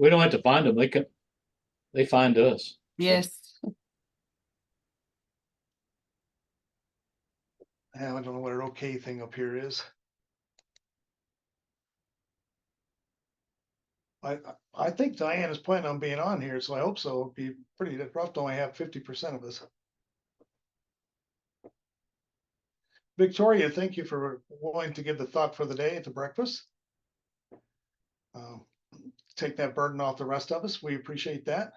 We don't have to find them. They find us. Yes. I don't know what an okay thing up here is. I think Diane is planning on being on here, so I hope so. It'd be pretty rough to only have 50% of us. Victoria, thank you for willing to give the thought for the day at the breakfast. Take that burden off the rest of us. We appreciate that.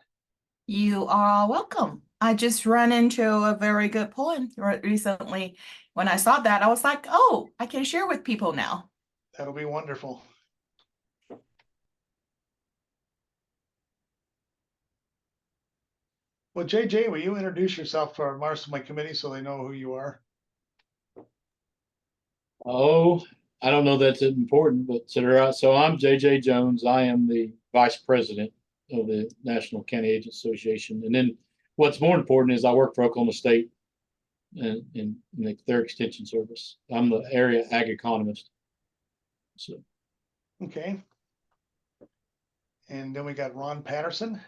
You are welcome. I just ran into a very good point recently. When I saw that, I was like, oh, I can share with people now. That'll be wonderful. Well, JJ, will you introduce yourself to our Mastermind Committee so they know who you are? Oh, I don't know that's important, but so I'm JJ Jones. I am the vice president of the National County Agents Association. And then what's more important is I work for Oklahoma State in their extension service. I'm the area ag economist. So. Okay. And then we got Ron Patterson.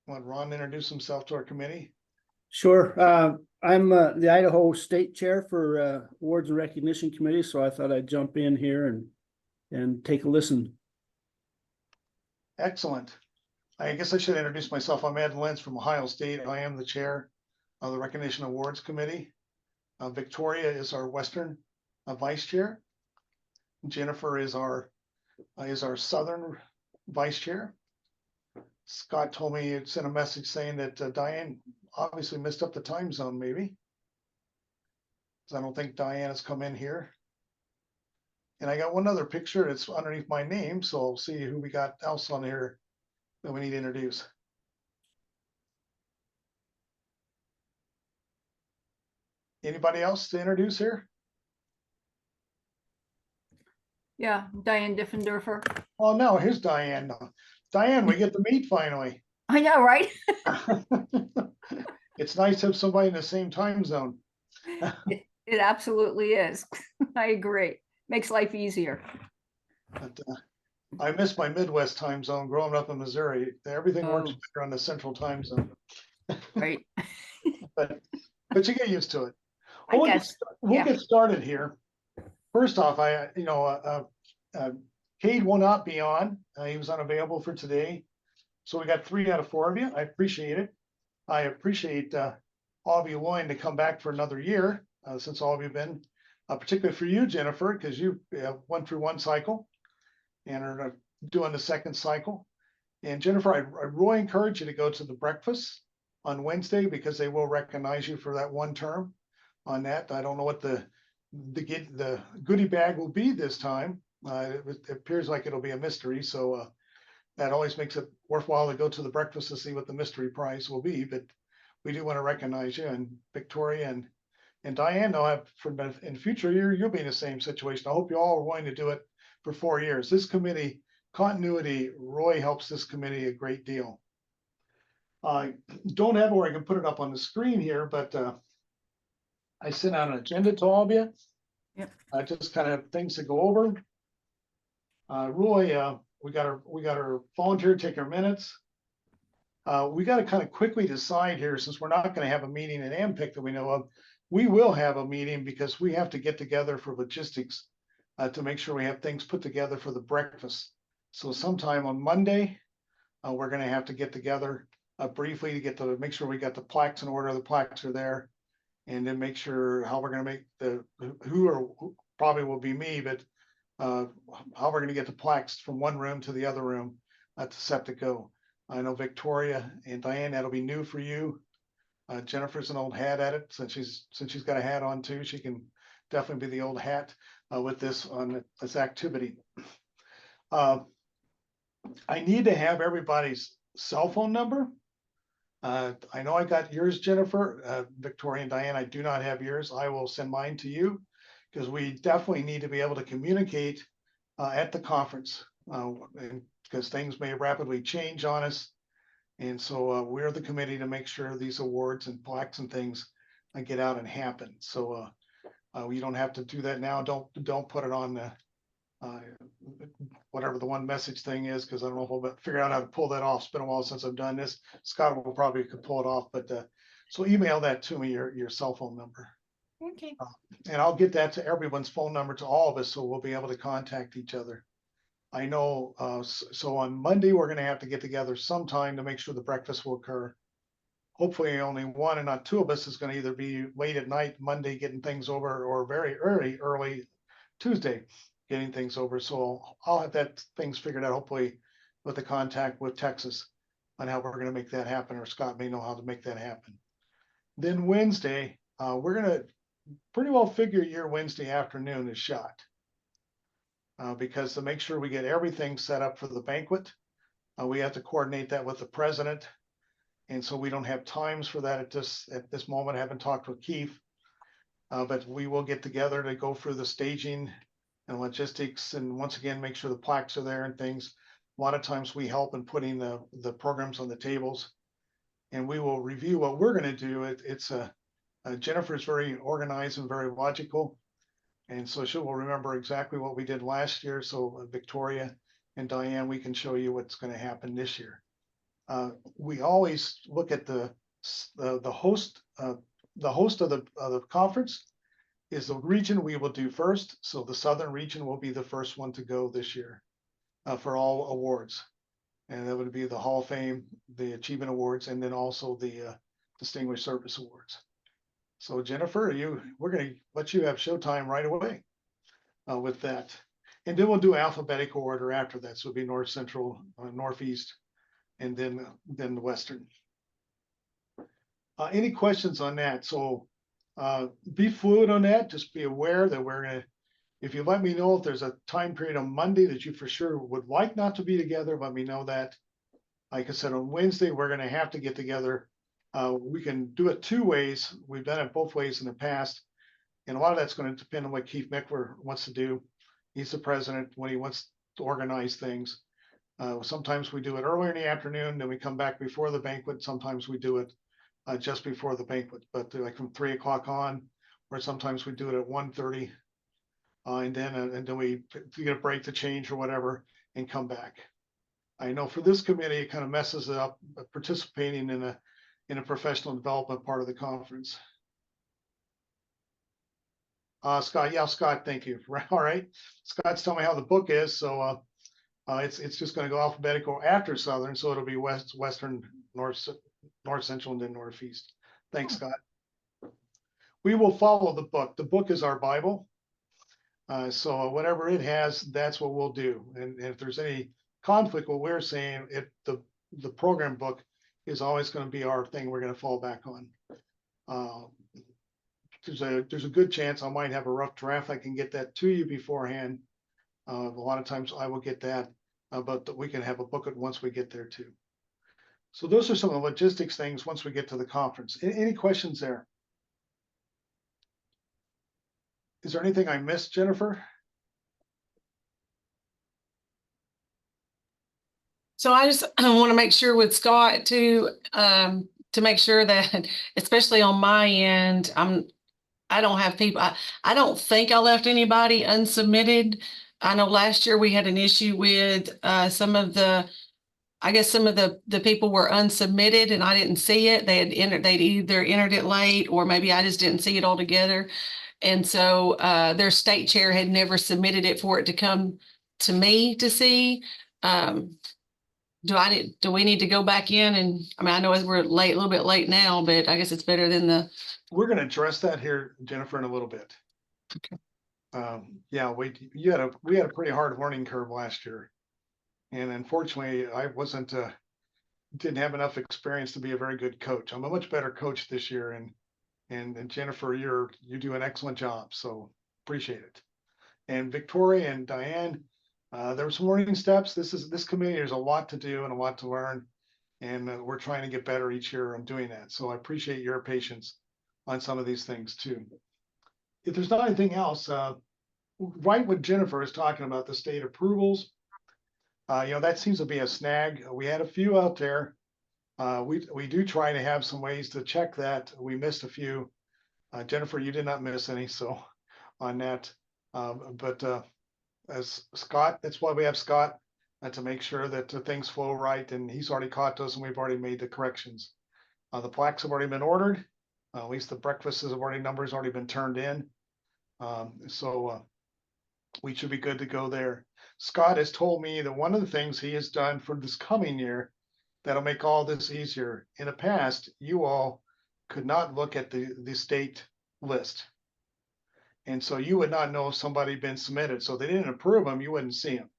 Want Ron to introduce himself to our committee? Sure. I'm the Idaho State Chair for Awards and Recognition Committee, so I thought I'd jump in here and take a listen. Excellent. I guess I should introduce myself. I'm Ed Lentz from Ohio State. I am the chair of the Recognition Awards Committee. Victoria is our Western vice chair. Jennifer is our Southern vice chair. Scott told me it sent a message saying that Diane obviously messed up the time zone, maybe. I don't think Diane has come in here. And I got one other picture that's underneath my name, so I'll see who we got else on here that we need to introduce. Anybody else to introduce here? Yeah, Diane Diffendorfer. Oh no, here's Diane. Diane, we get to meet finally. I know, right? It's nice to have somebody in the same time zone. It absolutely is. I agree. Makes life easier. But, I miss my Midwest time zone growing up in Missouri. Everything works better on the central time zone. Right. but you get used to it. I guess. We'll Yeah. get started here. First off, Cade will not be on. He was unavailable for today. So we got 3 out of 4 of you. I appreciate it. I appreciate all of you willing to come back for another year, since all of you have been, particularly for you, Jennifer, because you went through 1 cycle and are doing the 2nd cycle. And Jennifer, I really encourage you to go to the breakfast on Wednesday because they will recognize you for that 1 term on that. I don't know what the goodie bag will be this time. It appears like it'll be a mystery. So that always makes it worthwhile to go to the breakfast to see what the mystery prize will be. But we do want to recognize you, and Victoria and Diane. I'll have in future year, you'll be in the same situation. I hope you all are willing to do it for 4 years. This committee continuity really helps this committee a great deal. I don't have it where I can put it up on the screen here, but I sent out an agenda to all of you. Yep. Just kind of things to go over. Roy, we got our volunteer take our minutes. We got to kind of quickly decide here, since we're not going to have a meeting in AMPIC that we know of. We will have a meeting because we have to get together for logistics to make sure we have things put together for the breakfast. So sometime on Monday, we're going to have to get together briefly to make sure we got the plaques in order. The plaques are there, and then make sure how we're going to make who probably will be me, but how we're going to get the plaques from one room to the other room to Septico. I know Victoria and Diane, that'll be new for you. Jennifer's an old hat at it since she's got a hat on too. She can definitely be the old hat with this activity. I need to have everybody's cell phone number. I know I got yours, Jennifer, Victoria and Diane. I do not have yours. I will send mine to you because we definitely need to be able to communicate at the conference because things may rapidly change on us. And so we're the committee to make sure these awards and plaques and things get out and happen. So you don't have to do that now. Don't put it on whatever the one message thing is, because I don't know if I'll figure out how to pull that off. It's been a while since I've done this. Scott will probably could pull it off, but so email that to me, your cell phone number. Okay. And I'll get that to everyone's phone number, to all of us, so we'll be able to contact each other. I know, so on Monday, we're gonna have to get together sometime to make sure the breakfast will occur. Hopefully only one and not two of us is gonna either be late at night Monday getting things over, or very early Tuesday getting things over. So I'll have that things figured out, hopefully with the contact with Texas on how we're gonna make that happen, or Scott may know how to make that happen. Then Wednesday, we're gonna pretty well figure your Wednesday afternoon is shot. Because to make sure we get everything set up for the banquet, we have to coordinate that with the president. And so we don't have times for that at this moment. I haven't talked with Keith, but we will get together to go through the staging and logistics, and once again, make sure the plaques are there and things. A lot of times we help in putting the programs on the tables, and we will review what we're going to do. Jennifer's very organized and very logical. And so she will remember exactly what we did last year. So Victoria and Diane, we can show you what's going to happen this year. We always look at the host. The host of the conference is the region we will do first. So the Southern region will be the first one to go this year for all awards. And that would be the Hall of Fame, the Achievement Awards, and then also the Distinguished Service Awards. So Jennifer, we're going to let you have showtime right away with that. And then we'll do alphabetical order after that. So it'll be North, Central, Northeast, and then the Western. Any questions on that? So be fluid on that. Just be aware that we're going to, if you let me know if there's a time period on Monday that you for sure would like not to be together, let me know that. Like I said, on Wednesday, we're going to have to get together. We can do it two ways. We've done it both ways in the past. And a lot of that's going to depend on what Keith Mickler wants to do. He's the president when he wants to organize things. Sometimes we do it earlier in the afternoon, then we come back before the banquet. Sometimes we do it just before the banquet, but like from 3 o'clock on, or sometimes we do it at 1:30. And then we get a break to change or whatever and come back. I know for this committee, it kind of messes it up participating in a professional development part of the conference. Scott, yeah, Scott, thank you. All right, Scott's telling me how the book is, so it's just going to go alphabetical after Southern, so it'll be Western, North Central, and then Northeast. Thanks, Scott. We will follow the book. The book is our Bible, so whatever it has, that's what we'll do. And if there's any conflict, what we're saying, the program book is always going to be our thing we're going to fall back on. There's a good chance I might have a rough draft. I can get that to you beforehand. A lot of times I will get that, but we can have a booklet once we get there too. So those are some of the logistics things once we get to the conference. Any questions there? Is there anything I missed, Jennifer? So I just want to make sure with Scott too, to make sure that, especially on my end, I don't have people, I don't think I left anybody unsubmitted. I know last year we had an issue with some of the people were unsubmitted and I didn't see it. They'd either entered it late or maybe I just didn't see it altogether. And so their state chair had never submitted it for it to come to me to see. Do we need to go back in? And I mean, I know we're late, a little bit late now, but I guess it's better than we're going to address that here, Jennifer, in a little bit. Okay. Yeah, we had a pretty hard learning curve last year. And unfortunately, I didn't have enough experience to be a very good coach. I'm a much better coach this year, and Jennifer, you do an excellent job, so appreciate it. And Victoria and Diane, there were some learning steps. This committee, there's a lot to do and a lot to learn, and we're trying to get better each year on doing that. So I appreciate your patience on some of these things too. If there's not anything else, right when Jennifer is talking about the state approvals, that seems to be a snag. We had a few out there. We do try to have some ways to check that. We missed a few. Jennifer, you did not miss any, so on that. But as Scott, that's why we have Scott, to make sure that things flow right, and he's already caught us and we've already made the corrections. The plaques have already been ordered, at least the breakfasts have already, numbers already been turned in. So we should be good to go there. Scott has told me that one of the things he has done for this coming year that'll make all this easier. In the past, you all could not look at the state list. And so you would not know if somebody had been submitted. So if they didn't approve them, you wouldn't see them.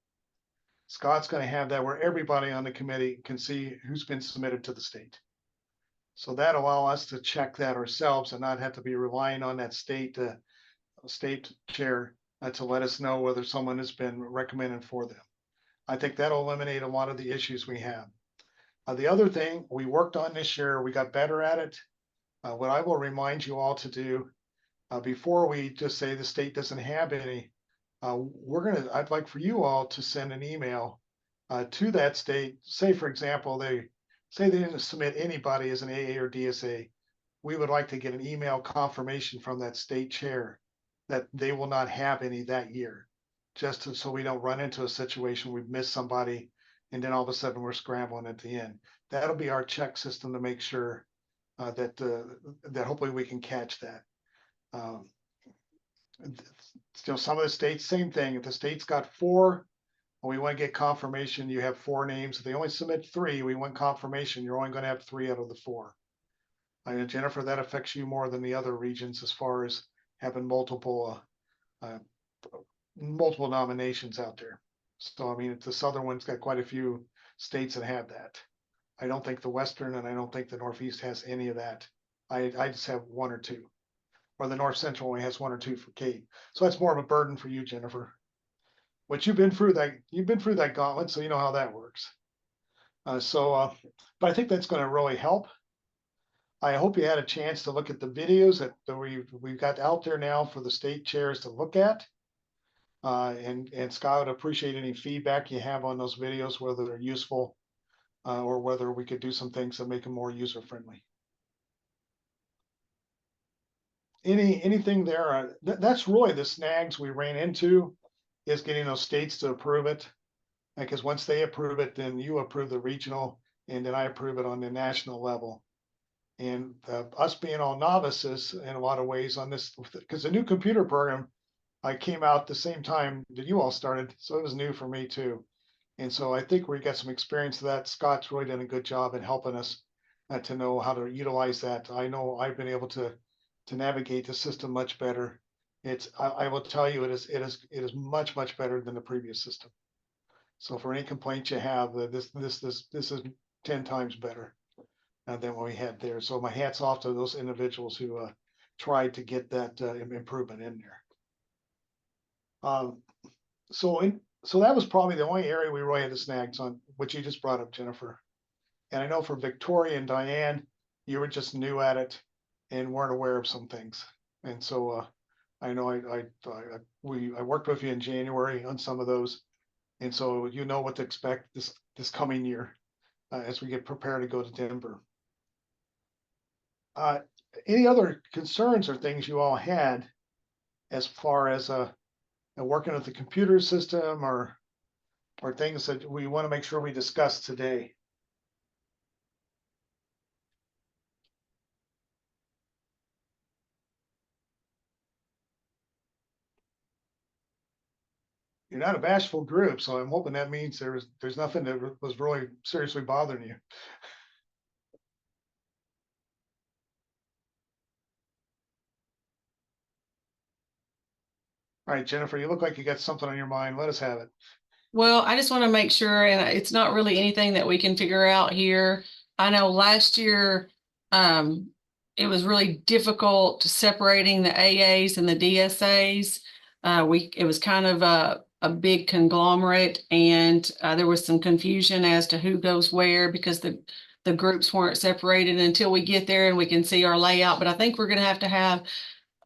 Scott's going to have that where everybody on the committee can see who's been submitted to the state. So that allow us to check that ourselves and not have to be relying on that state chair to let us know whether someone has been recommended for them. I think that'll eliminate a lot of the issues we have. The other thing we worked on this year, we got better at it. What I will remind you all to do before we just say the state doesn't have any, I'd like for you all to send an email to that state. Say, for example, they didn't submit anybody as an AA or DSA. We would like to get an email confirmation from that state chair that they will not have any that year, just so we don't run into a situation we've missed somebody and then all of a sudden we're scrambling at the end. That'll be our check system to make sure that hopefully we can catch that. Some of the states, same thing. If the state's got 4, and we want to get confirmation, you have 4 names. If they only submit 3, we want confirmation. You're only going to have 3 out of the 4. Jennifer, that affects you more than the other regions as far as having multiple nominations out there. So, I mean, the Southern one's got quite a few states that have that. I don't think the Western and I don't think the Northeast has any of that. I just have 1 or 2. Or the North Central only has 1 or 2 for Kate. So that's more of a burden for you, Jennifer. But you've been through that gauntlet, so you know how that works. But I think that's going to really help. I hope you had a chance to look at the videos that we've got out there now for the state chairs to look at. And Scott would appreciate any feedback you have on those videos, whether they're useful or whether we could do some things that make them more user friendly. Anything there? That's really the snags we ran into, is getting those states to approve it. Because once they approve it, then you approve the regional, and then I approve it on the national level. And us being all novices in a lot of ways on this, because the new computer program, I came out the same time that you all started, so it was new for me too. And so I think we got some experience of that. Scott's really done a good job in helping us to know how to utilize that. I know I've been able to navigate the system much better. I will tell you, it is much better than the previous system. So for any complaints you have, this is 10 times better than what we had there. So my hat's off to those individuals who tried to get that improvement in there. So that was probably the only area we really had the snags on, which you just brought up, Jennifer. And I know for Victoria and Diane, you were just new at it and weren't aware of some things. And so I know I worked with you in January on some of those. And so you know what to expect this coming year as we get prepared to go to Denver. Any other concerns or things you all had as far as working with the computer system or things that we want to make sure we discuss today? You're not a bashful group, so I'm hoping that means there's nothing that was really seriously bothering you. All right, Jennifer, you look like you got something on your mind. Let us have it. Well, I just want to make sure, and it's not really anything that we can figure out here. I know last year, it was really difficult separating the AAs and the DSAs. It was kind of a big conglomerate, and there was some confusion as to who goes where because the groups weren't separated until we get there and we can see our layout. But I think we're going to have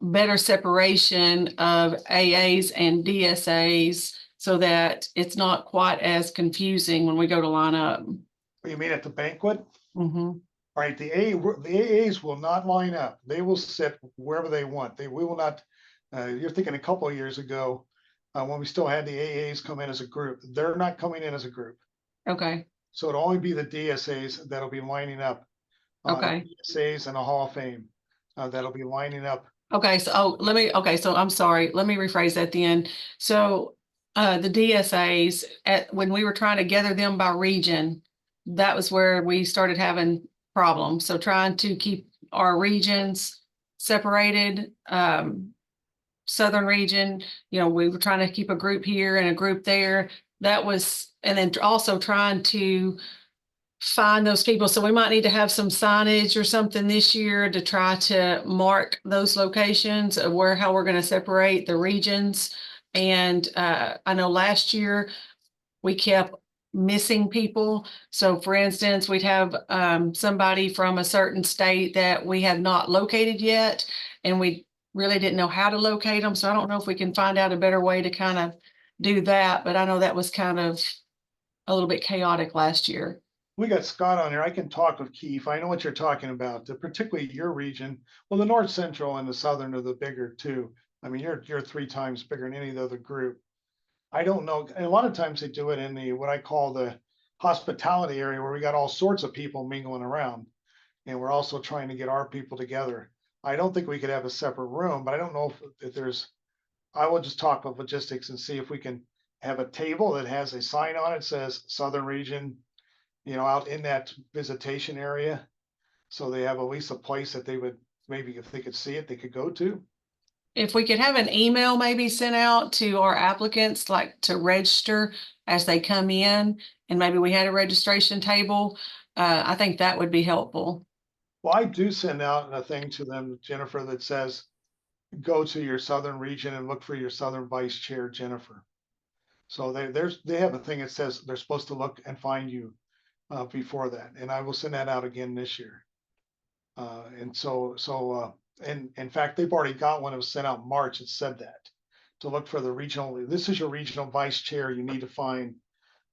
better separation of AAs and DSAs so that it's not quite as confusing when we go to line up. You mean at the banquet? Mm-hmm. All right, the AAs will not line up. They will sit wherever they want. We will not. You're thinking a couple of years ago, when we still had the AAs come in as a group. They're not coming in as a group. Okay, So it'll only be the DSAs that'll be lining up. okay. DSAs and a Hall of Fame, that'll be lining up. Okay, so okay, so I'm sorry, let me rephrase that then. So the DSAs, when we were trying to gather them by region, that was where we started having problems. So trying to keep our regions separated, southern region, we were trying to keep a group here and a group there. That was, and then also trying to find those people. So we might need to have some signage or something this year to try to mark those locations of how we're going to separate the regions. And I know last year we kept missing people. So for instance, we'd have somebody from a certain state that we have not located yet, and we really didn't know how to locate them. So I don't know if we can find out a better way to kind of do that, but I know that was kind of a little bit chaotic last year. We got Scott on here. I can talk with Keith. I know what you're talking about, particularly your region. Well, the North Central and the Southern are the bigger too. I mean, you're 3 times bigger than any other group. I don't know. And a lot of times they do it in what I call the hospitality area, where we got all sorts of people mingling around. And we're also trying to get our people together. I don't think we could have a separate room, but I don't know if there's, I will just talk with logistics and see if we can have a table that has a sign on it, says Southern Region, out in that visitation area. So they have at least a place that they would, maybe if they could see it, they could go to. If we could have an email maybe sent out to our applicants, like to register as they come in, and maybe we had a registration table, I think that would be helpful. Well, I do send out a thing to them, Jennifer, that says, go to your Southern Region and look for your Southern Vice Chair, Jennifer. So they have a thing that says they're supposed to look and find you before that. And I will send that out again this year. And in fact, they've already got one that was sent out in March that said that, to look for the regional, this is your regional vice chair you need to find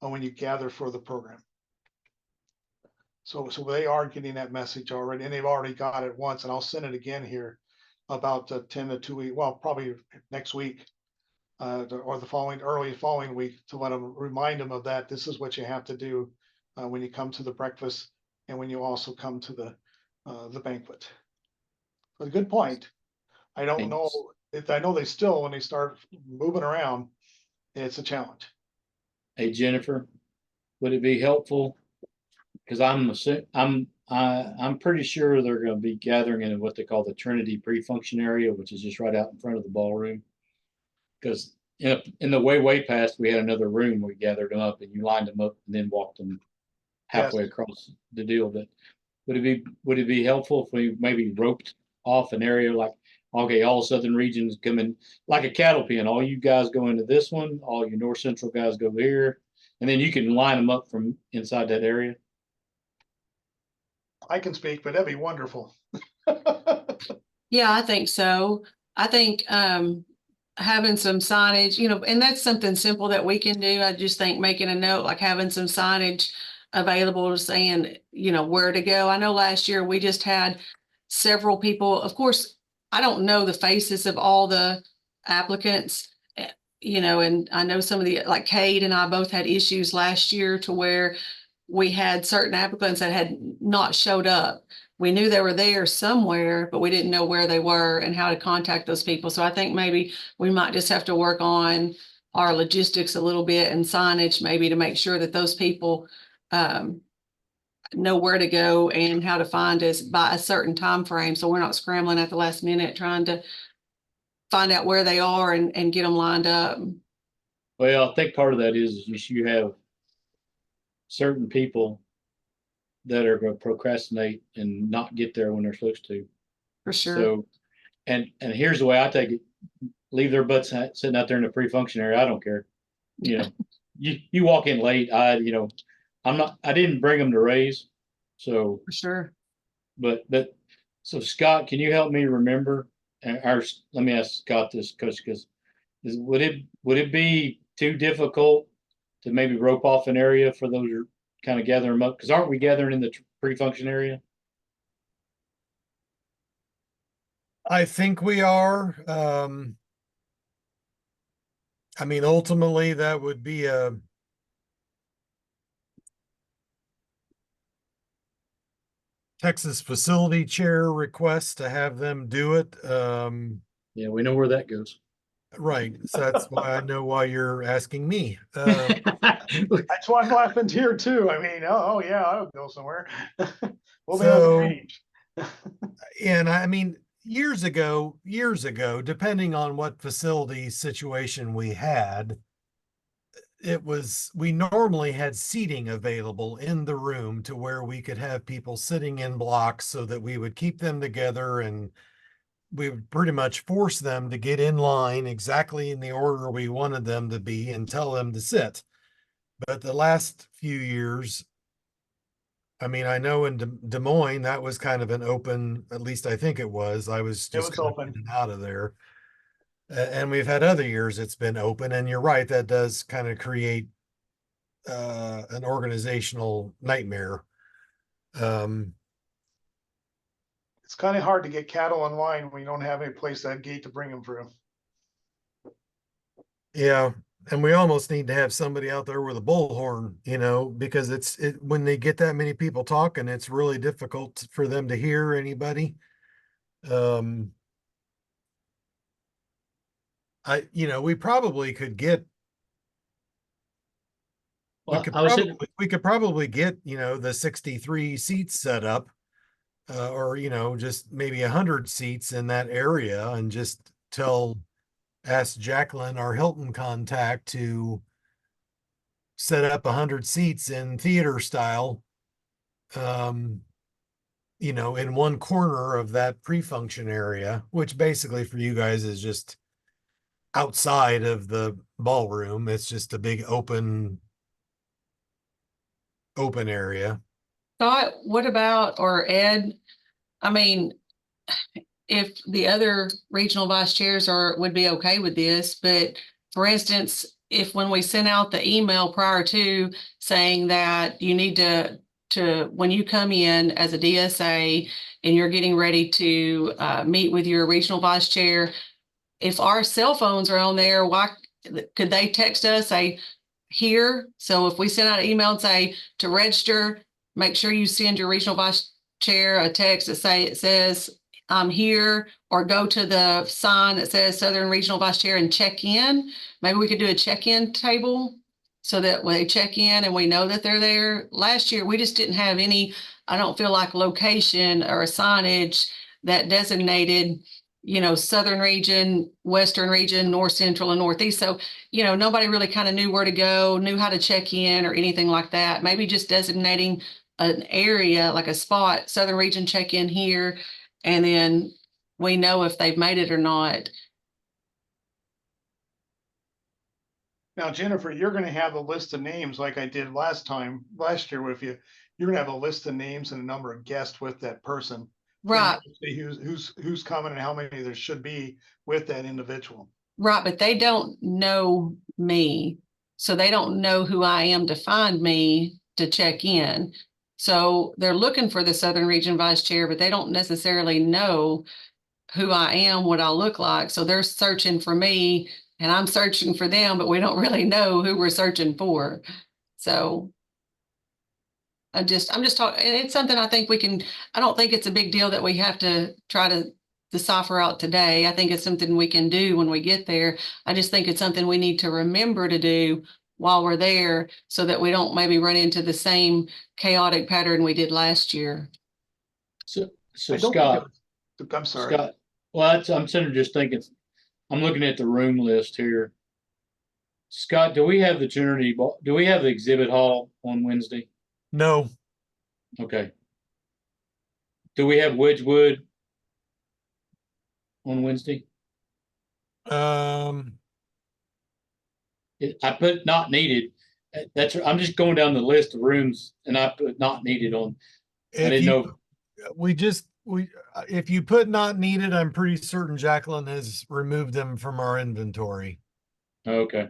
when you gather for the program. So they are getting that message already, and they've already got it once, and I'll send it again here about 10 to 2 weeks, well, probably next week, or the following week, to let them, remind them of that. This is what you have to do when you come to the breakfast, and when you also come to the banquet. But a good point. I don't know if, I know they still, when they start moving around, it's a challenge. Hey, Jennifer, would it be helpful? Because I'm pretty sure they're going to be gathering in what they call the Trinity pre-function area, which is just right out in front of the ballroom. Because in the way past, we had another room we gathered them up, and you lined them up and then walked them halfway across the deal. But would it be helpful if we maybe roped off an area like, okay, all Southern regions come in like a cattle pen, all you guys go into this one, all your North Central guys go here, and then you can line them up from inside that area? I can speak, but that'd be wonderful. Yeah, I think so. I think having some signage, and that's something simple that we can do. I just think making a note, like having some signage available, saying, where to go. I know last year we just had several people. Of course, I don't know the faces of all the applicants, and I know some of the, like Kate and I both had issues last year to where we had certain applicants that had not showed up. We knew they were there somewhere, but we didn't know where they were and how to contact those people. So I think maybe we might just have to work on our logistics a little bit and signage, maybe, to make sure that those people know where to go and how to find us by a certain time frame. So we're not scrambling at the last minute trying to find out where they are and get them lined up. Well, I think part of that is you have certain people that are going to procrastinate and not get there when they're supposed to. For sure. So, and here's the way I take it: leave their butts sitting out there in the pre-function area. I don't care. You walk in late. I didn't bring them to raise. So For sure. But so Scott, can you help me remember? Let me ask Scott this, Coach, because would it be too difficult to maybe rope off an area for those who kind of gather them up? Because aren't we gathering in the pre-function area? I think we are. I mean, ultimately, that would be a Texas facility chair request to have them do it. Yeah, we know where that goes. Right. So that's why I know why you're asking me. That's why I'm laughing here too. I mean, oh yeah, I would go somewhere. We'll be on the So- range. And I mean, years ago, depending on what facility situation we had, we normally had seating available in the room to where we could have people sitting in blocks so that we would keep them together, and we would pretty much force them to get in line exactly in the order we wanted them to be and tell them to sit. But the last few years, I mean, I know in Des Moines, that was kind of an open, at least I think it was. I was It just was kind of open. in and out of there. And we've had other years it's been open, and you're right, that does kind of create an organizational nightmare. It's kind of hard to get cattle in line when you don't have any place that gate to bring them through. Yeah, and we almost need to have somebody out there with a bullhorn, because when they get that many people talking, it's really difficult for them to hear anybody. We probably could get Well, I was sitting, we could probably get, the 63 seats set up, or, just maybe 100 seats in that area, and just ask Jacqueline, our Hilton contact, to set up 100 seats in theater style, in one corner of that pre-function area, which basically for you guys is just outside of the ballroom. It's just a big open area. Scott, what about, or Ed? I mean, if the other regional vice chairs would be okay with this, but for instance, if when we sent out the email prior to saying that you need to when you come in as a DSA and you're getting ready to meet with your regional vice chair, if our cell phones are on there, why could they text us, say, here? So if we send out an email and say to register, make sure you send your regional vice chair a text that says I'm here, or go to the sign that says Southern Regional Vice Chair and check in. Maybe we could do a check-in table so that when they check in and we know that they're there. Last year, we just didn't have any, I don't feel like, location or signage that designated, Southern region, Western region, North Central, and Northeast. So, nobody really kind of knew where to go, knew how to check in or anything like that. Maybe just designating an area, like a spot, Southern region check in here, and then we know if they've made it or not. Now, Jennifer, you're gonna have a list of names like I did last year with you. You're gonna have a list of names and a number of guests with that person. Right, See who's coming and how many there should be with that individual. right, but they don't know me. So they don't know who I am to find me to check in. So they're looking for the Southern Region Vice Chair, but they don't necessarily know who I am, what I look like. So they're searching for me and I'm searching for them, but we don't really know who we're searching for. So I'm just talking, and it's something I think I don't think it's a big deal that we have to try to decipher out today. I think it's something we can do when we get there. I just think it's something we need to remember to do while we're there so that we don't maybe run into the same chaotic pattern we did last year. so I don't think Scott, I'm sorry. Scott, well, I'm sitting there just thinking, I'm looking at the room list here. Scott, do we have the exhibit hall on Wednesday? No, Okay. Do we have Wedgwood on Wednesday? I put not needed. I'm just going down the list of rooms and I put not needed on. I didn't know. if you put not needed, I'm pretty certain Jacqueline has removed them from our inventory. Okay.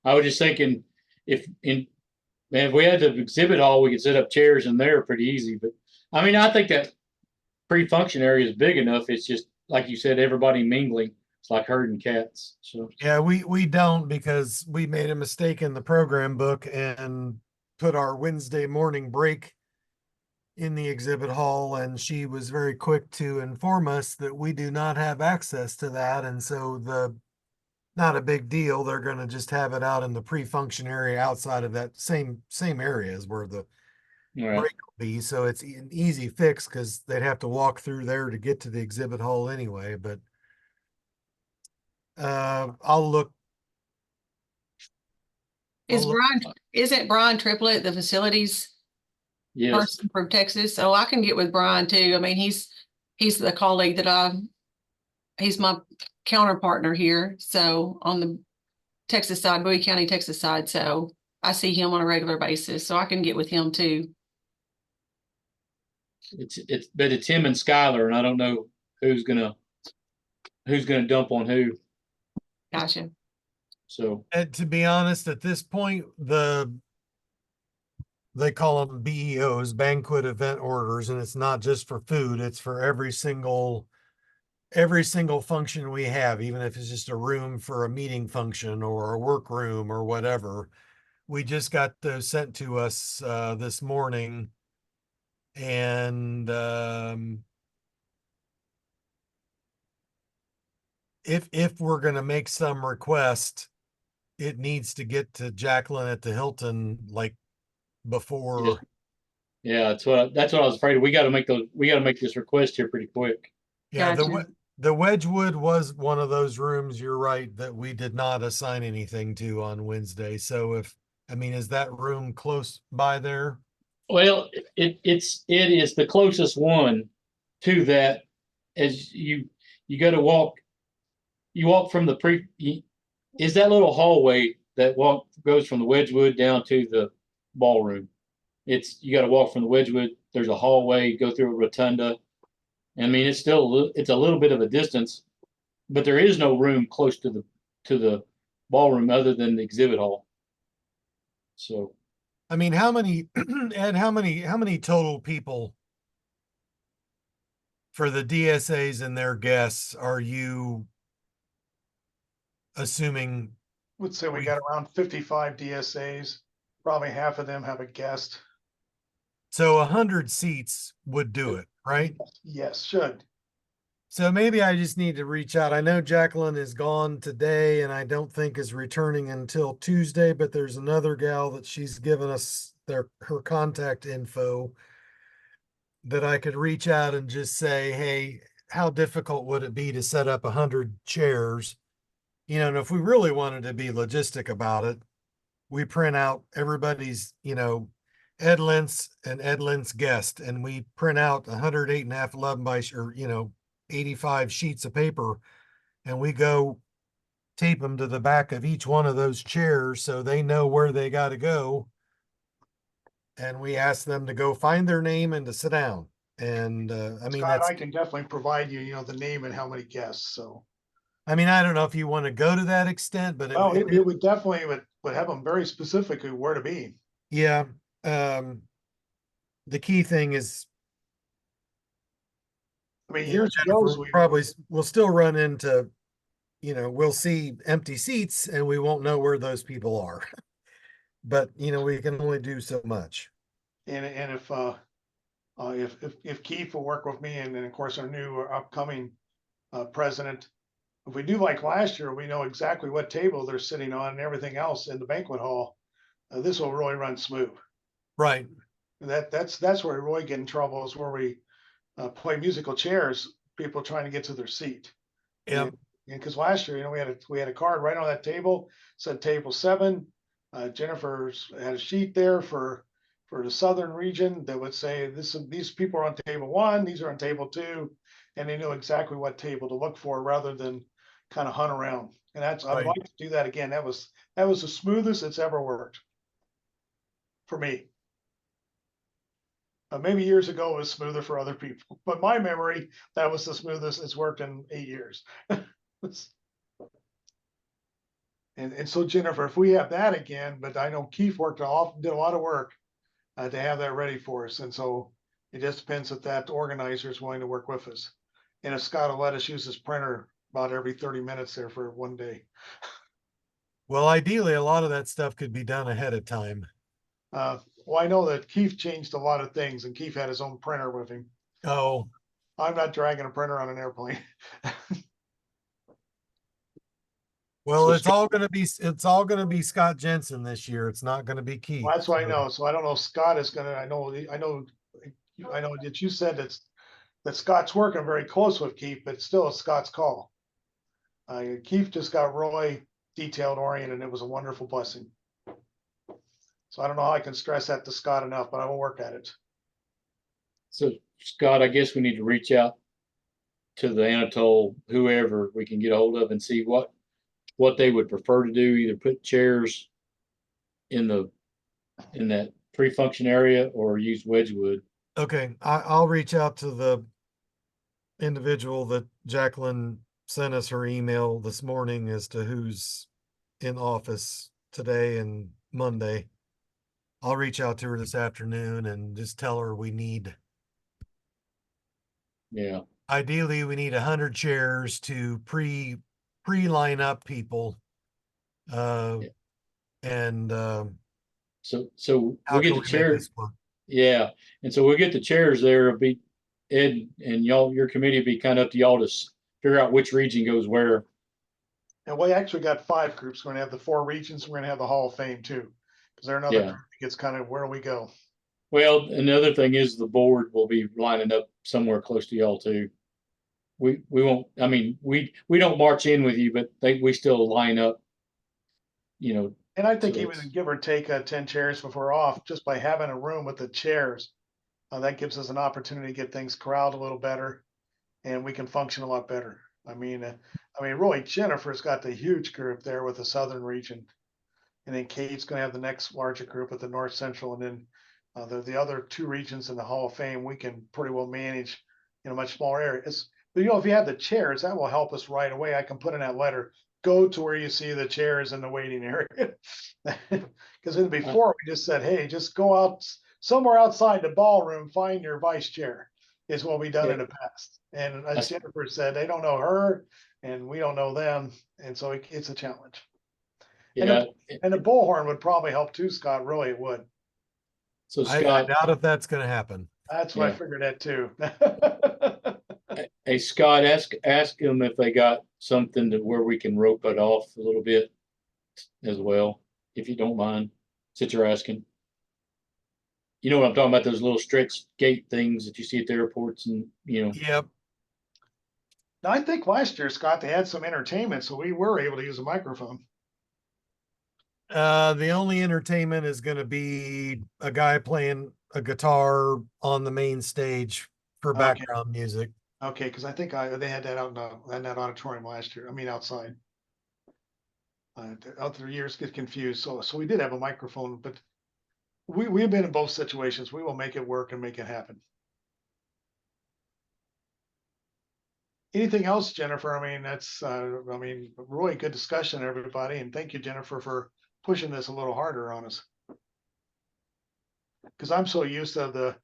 I was just thinking if we had the exhibit hall, we could set up chairs in there pretty easy. But I mean, I think that pre-function area is big enough. It's just, like you said, everybody mingling It's like herding cats. So Yeah, we don't, because we made a mistake in the program book and put our Wednesday morning break in the exhibit hall, and she was very quick to inform us that we do not have access to that. And so not a big deal. They're going to just have it out in the pre-function area outside of that same area as where the all right. break will be. So it's an easy fix because they'd have to walk through there to get to the exhibit hall anyway. But I'll look. Is I'll look- isn't Brian Triplett the facilities Yes. person from Texas? So I can get with Brian too. I mean, he's the colleague that he's my counterpartner here. So on the Texas side, Bowie County, Texas side. So I see him on a regular basis, so I can get with him too. But it's him and Skylar, and I don't know who's gonna dump on who. Gotcha. So And to be honest, at this point, they call them BEOs, banquet event orders, and it's not just for food, it's for every single function we have, even if it's just a room for a meeting function or a workroom or whatever. We just got those sent to us this morning. And if we're gonna make some request, it needs to get to Jacqueline at the Hilton like before. yeah, that's what I was afraid of. We got to make this request here pretty quick. Yeah, Gotcha. the Wedgwood was one of those rooms, you're right, that we did not assign anything to on Wednesday. So is that room close by there? Well, it is the closest one to that. As you got to walk, you walk from is that little hallway that goes from the Wedgwood down to the ballroom. You got to walk from the Wedgwood. There's a hallway, go through a rotunda. I mean, it's a little bit of a distance, but there is no room close to the ballroom other than the exhibit hall. So I mean, how many Ed, how many total people for the DSAs and their guests are you assuming? Would say we got around 55 DSAs. Probably half of them have a guest. So 100 seats would do it, right? Yes, should. So maybe I just need to reach out. I know Jacqueline is gone today and I don't think is returning until Tuesday, but there's another gal that she's given us her contact info that I could reach out and just say, hey, how difficult would it be to set up 100 chairs? And if we really wanted to be logistic about it, we print out everybody's, Ed Lentz and Ed Lentz guest, and we print out 108.5 11 by 85 sheets of paper, and we go tape them to the back of each one of those chairs so they know where they got to go. And we ask them to go find their name and to sit down. And Scott, I can definitely provide you, the name and how many guests. So, I don't know if you want to go to that extent, but it would definitely would have them very specifically where to be. yeah. The key thing is, I mean, years ago, we'll still run into, we'll see empty seats and we won't know where those people are. But, we can only do so much. And if Keith will work with me, and then of course our new upcoming president, if we do like last year, we know exactly what table they're sitting on and everything else in the banquet hall. This will really run smooth. Right. That's where we really get in trouble, is where we play musical chairs, people trying to get to their seat. Yeah. And because last year, we had a card right on that table, said table 7. Jennifer's had a sheet there for the southern region that would say these people are on table 1, these are on table 2, and they knew exactly what table to look for rather than kind of hunt around. And I'd like to do that again. That was the smoothest it's ever worked for me. Maybe years ago it was smoother for other people, but my memory, that was the smoothest it's worked in 8 years. And so Jennifer, if we have that again, but I know Keith did a lot of work to have that ready for us. And so it just depends if that organizer is willing to work with us. And if Scott will let us use his printer about every 30 minutes there for one day. Well, ideally, a lot of that stuff could be done ahead of time. Well, I know that Keith changed a lot of things and Keith had his own printer with him. Oh, I'm not dragging a printer on an airplane. well, So it's all gonna be Scott Jensen this year. It's not gonna be Keith. Well, that's what I so- know. So I don't know if Scott is gonna, I know that you said that Scott's working very close with Keith, but still it's Scott's call. Keith just got Roy detailed oriented and it was a wonderful blessing. So I don't know how I can stress that to Scott enough, but I will work at it. So Scott, I guess we need to reach out to the Anatole, whoever we can get a hold of and see what they would prefer to do, either put chairs in that pre-function area or use Wedgewood. Okay, I'll reach out to the individual that Jacqueline sent us her email this morning as to who's in office today and Monday. I'll reach out to her this afternoon and just tell her Yeah, ideally, we need 100 chairs to pre-line up people. Yeah. And, so how we'll get can the we make chair. this work? Yeah, and so we'll get the chairs there. It'll be Ed and y'all, your committee will be kind of up to y'all to figure out which region goes where. And we actually got 5 groups. We're gonna have the 4 regions. We're gonna have the Hall of Fame too. Because they're another Yeah. group that gets kind of where we go. Well, another thing is the board will be lining up somewhere close to y'all too. We won't, I mean, we don't march in with you, but we still line up, you know. And I think So even it's- give or take 10 chairs before off, just by having a room with the chairs, that gives us an opportunity to get things corralled a little better, and we can function a lot better. I mean, Roy Jennifer's got the huge group there with the southern region, and then Kate's going to have the next larger group with the north central, and then the other 2 regions in the Hall of Fame we can pretty well manage in a much smaller area. But if you have the chairs, that will help us right away. I can put in that letter, go to where you see the chairs in the waiting area. Because before we just said, hey, just go out somewhere outside the ballroom, find your vice chair, is what we done in the past. And as Jennifer said, they don't know her and we don't know them. And so it's a challenge. Yeah, And the bullhorn would probably help too, Scott. Really, it would. so I Scott, doubt if that's gonna happen. That's what I Yeah. figured that too. hey Scott, ask them if they got something to where we can rope it off a little bit as well, if you don't mind, since you're asking. You know what I'm talking about, those little stretch gate things that you see at the airports and, you know. Yep. Now, I think last year, Scott, they had some entertainment, so we were able to use a microphone. The only entertainment is gonna be a guy playing a guitar on the main stage for Okay. background music. Okay, because I think they had that out in that auditorium last year. I mean, outside. Other years get confused. So we did have a microphone, but we've been in both situations. We will make it work and make it happen. Anything else, Jennifer? I mean, that's really good discussion, everybody, and thank you, Jennifer, for pushing this a little harder on us. Because I'm so used to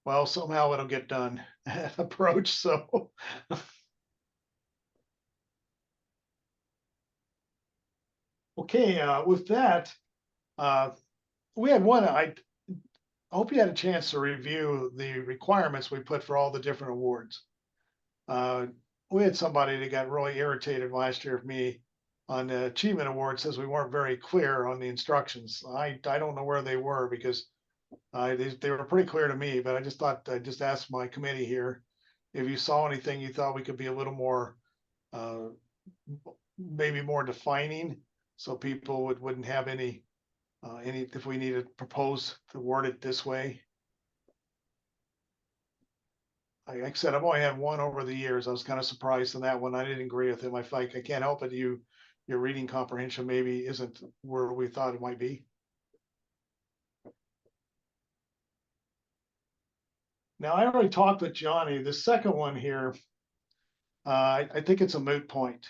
well, somehow it'll get done approach. So okay, with that, we had one. I hope you had a chance to review the requirements we put for all the different awards. We had somebody that got really irritated last year with me on the achievement award, says we weren't very clear on the instructions. I don't know where they were because they were pretty clear to me, but I just thought I'd just ask my committee here if you saw anything you thought we could be a little more, maybe more defining, so people wouldn't have any if we needed to propose to word it this way. Like I said, I've only had one over the years. I was kind of surprised in that one. I didn't agree with him. I can't help it. Your reading comprehension maybe isn't where we thought it might be. Now, I already talked with Johnny. The second one here, I think it's a moot point.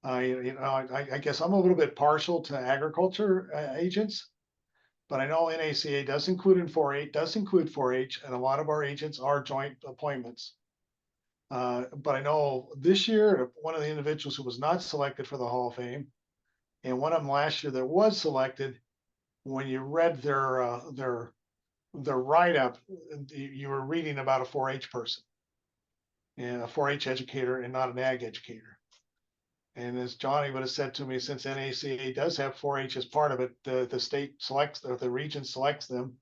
I guess I'm a little bit partial to agriculture agents, but I know NACA does include 4-H, and a lot of our agents are joint appointments. But I know this year, one of the individuals who was not selected for the Hall of Fame, and one of them last year that was selected, when you read their write-up, you were reading about a 4-H person and a 4-H educator and not an ag educator. And as Johnny would have said to me, since NACA does have 4-H as part of it, the state selects, or the region selects them,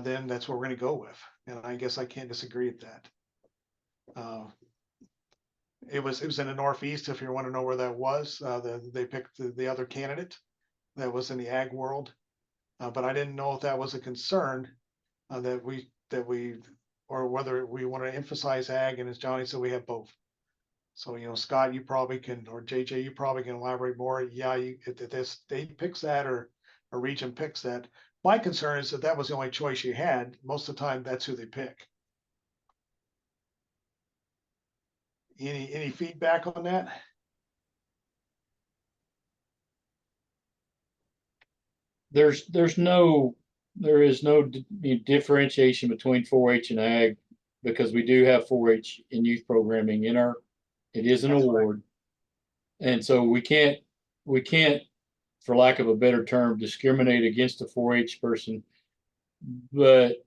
then that's what we're going to go with. And I guess I can't disagree with that. It was in the Northeast, if you want to know where that was. They picked the other candidate that was in the ag world. But I didn't know if that was a concern that we, or whether we want to emphasize ag. And as Johnny said, we have both. So, Scott, you probably can, or JJ, you probably can elaborate more. Yeah, if the state picks that or a region picks that. My concern is that was the only choice you had. Most of the time, that's who they pick. Any feedback on that? There is no differentiation between 4-H and ag, because we do have 4-H in youth programming it is an That's right. award. And so we can't, for lack of a better term, discriminate against a 4-H person. But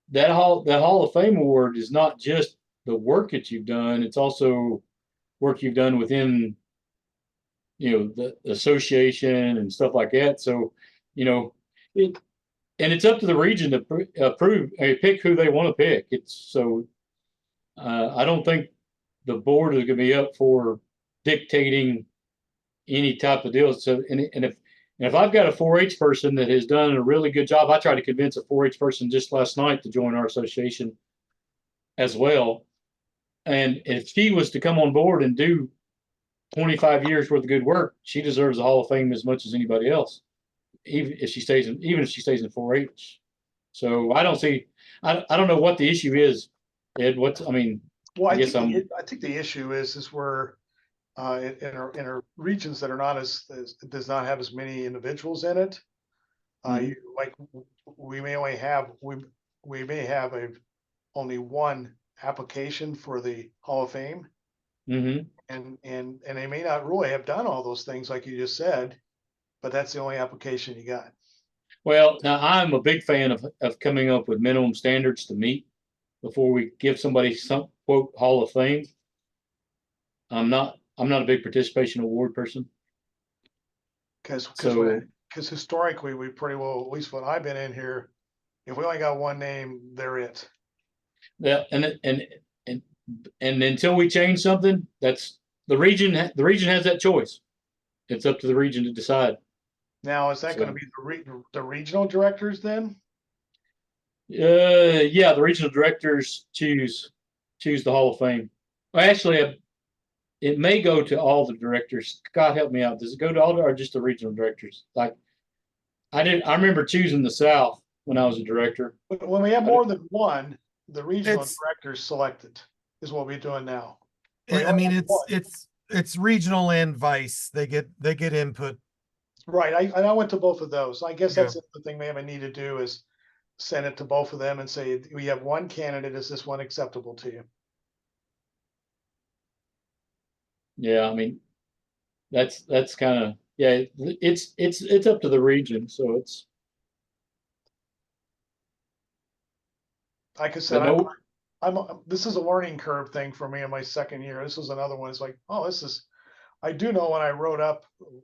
that Hall of Fame award is not just the work that you've done, it's also work you've done within, the association and stuff like that. So, and it's up to the region to approve, pick who they want to pick. I don't think the board is going to be up for dictating any type of deal. So, and if I've got a 4-H person that has done a really good job, I tried to convince a 4-H person just last night to join our association as well. And if she was to come on board and do 25 years worth of good work, she deserves the Hall of Fame as much as anybody else, even if she stays in 4-H. So I don't don't know what the issue is, Ed. Well, I think the issue is we're in our regions that are not does not have as many individuals in it. Like we may only have only one application for the Hall of Fame. Mm-hmm. And they may not really have done all those things like you just said, but that's the only application you got. Well, now I'm a big fan of coming up with minimum standards to meet before we give somebody some quote Hall of Fame. I'm not a big participation award person. Because So, historically we pretty well, at least when I've been in here, if we only got one name, they're it. yeah, and until we change something, that's the region has that choice. It's up to the region to decide. Now, is that going to be the regional directors then? Yeah, the regional directors choose the Hall of Fame. Well, actually, it may go to all the directors. God help me out. Does it go to all or just the regional directors? Like I remember choosing the South when I was a director. When we have more than one, the regional It's- directors selected is what we're doing now. I mean, it's regional and vice. They get input. Right. I went to both of those. I guess Yeah. that's the thing we need to do is send it to both of them and say, we have one candidate. Is this one acceptable to you? Yeah, that's kind of it's up to the region. So it's Like I said, no, this is a learning curve thing for me in my second year. This is another one. It's like, oh, I do know when I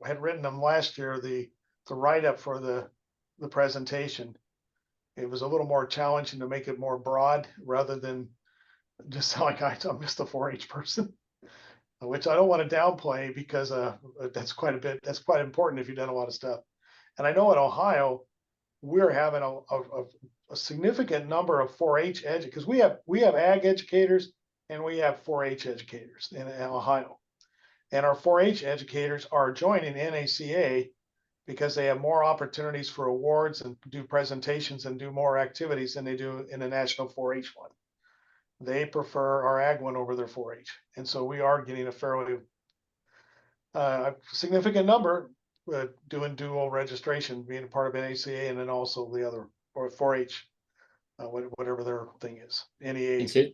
had written them last year, the write-up for the presentation, it was a little more challenging to make it more broad rather than just like I'm just a 4-H person, which I don't want to downplay because that's quite important if you've done a lot of stuff. And I know in Ohio, we're having a significant number of 4-H because we have ag educators and we have 4-H educators in Ohio. And our 4-H educators are joining NACA because they have more opportunities for awards and do presentations and do more activities than they do in the national 4-H one. They prefer our ag one over their 4-H. And so we are getting a fairly significant number doing dual registration, being a part of NACA and then also the other or 4-H, whatever their thing is, NEA.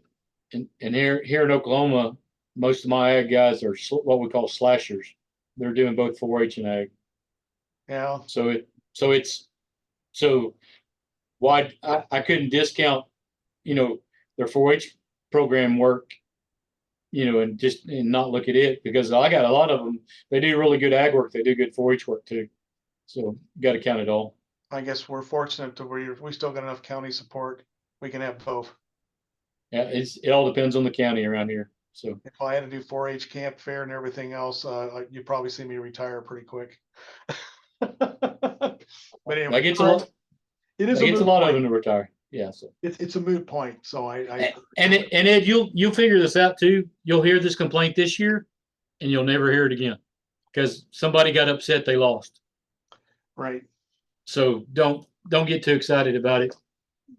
and here in Oklahoma, most of my ag guys are what we call slashers. They're doing both 4-H and ag. Yeah, So why I couldn't discount, their 4-H program work, and not look at it, because I got a lot of them. They do really good ag work. They do good 4-H work too. So got to count it all. I guess we're fortunate to where we still got enough county support. We can have both. Yeah, it all depends on the county around here. So If I had to do 4-H camp fair and everything else, you'd probably see me retire pretty quick. But anyway, that gets a lot. it is That gets a moot lot of point. them to retire. Yeah. So It's a moot point. So and Ed, you'll figure this out too. You'll hear this complaint this year, and you'll never hear it again, because somebody got upset they lost. right. So don't get too excited about it.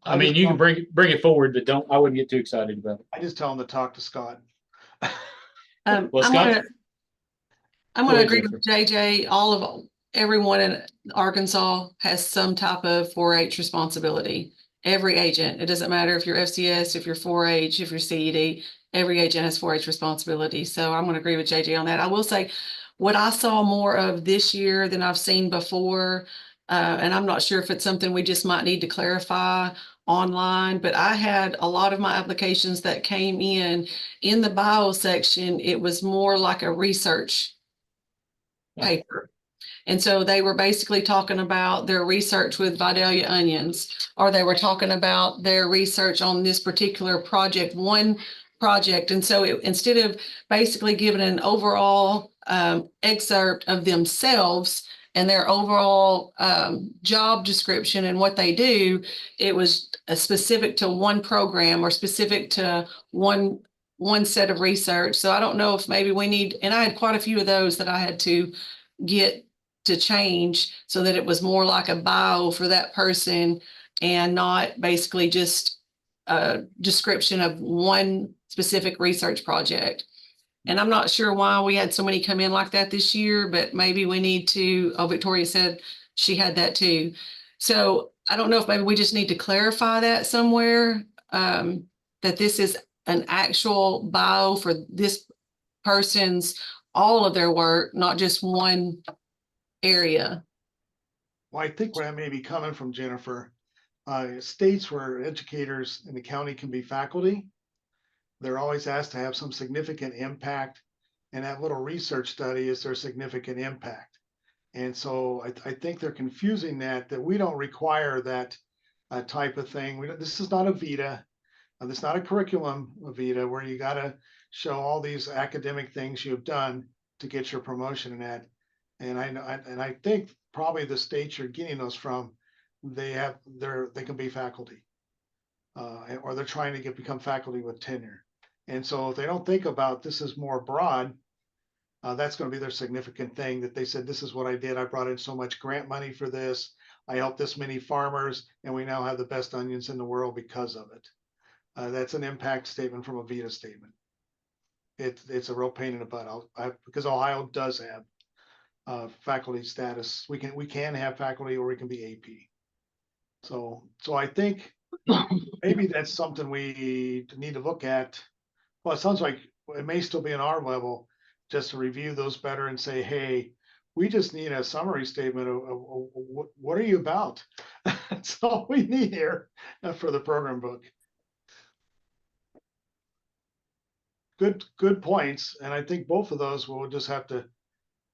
I mean, just you can don't- bring it forward, but I wouldn't get too excited about it. I just tell them to talk to Scott. Um, Well, I'm Scott- gonna, I'm Go gonna ahead, agree with JJ. Everyone in Arkansas has some type of 4-H responsibility. Every agent, it doesn't matter if you're FCS, if you're 4-H, if you're CED, every agent has 4-H responsibility. So I'm gonna agree with JJ on that. I will say, what I saw more of this year than I've seen before, and I'm not sure if it's something we just might need to clarify online, but I had a lot of my applications that came in the bio section, it was more like a research paper. And so they were basically talking about their research with Vidalia onions, or they were talking about their research on this particular project, one project. And so instead of basically giving an overall excerpt of themselves and their overall job description and what they do, it was specific to one program or specific to one set of research. So I don't know if maybe we need, and I had quite a few of those that I had to get to change so that it was more like a bio for that person and not basically just a description of one specific research project. And I'm not sure why we had so many come in like that this year, but maybe we need to, Victoria said she had that too. So I don't know if maybe we just need to clarify that somewhere, that this is an actual bio for this person's, all of their work, not just one area. Well, I think where I may be coming from, Jennifer, states where educators in the county can be faculty, they're always asked to have some significant impact. And that little research study is their significant impact. And so I think they're confusing that we don't require that type of thing. This is not a VITA. This is not a curriculum, VITA, where you got to show all these academic things you've done to get your promotion in that. And I think probably the states you're getting those from, they can be faculty, or they're trying to become faculty with tenure. And so if they don't think about this is more broad, that's going to be their significant thing, that they said, this is what I did. I brought in so much grant money for this. I helped this many farmers, and we now have the best onions in the world because of it. That's an impact statement from a VITA statement. It's a real pain in the butt, because Ohio does have faculty status. We can have faculty, or we can be AP. So I think maybe that's something we need to look at. Well, it sounds like it may still be on our level, just to review those better and say, hey, we just need a summary statement of what are you about? That's all we need here for the program book. Good points. And I think both of those we'll just have to,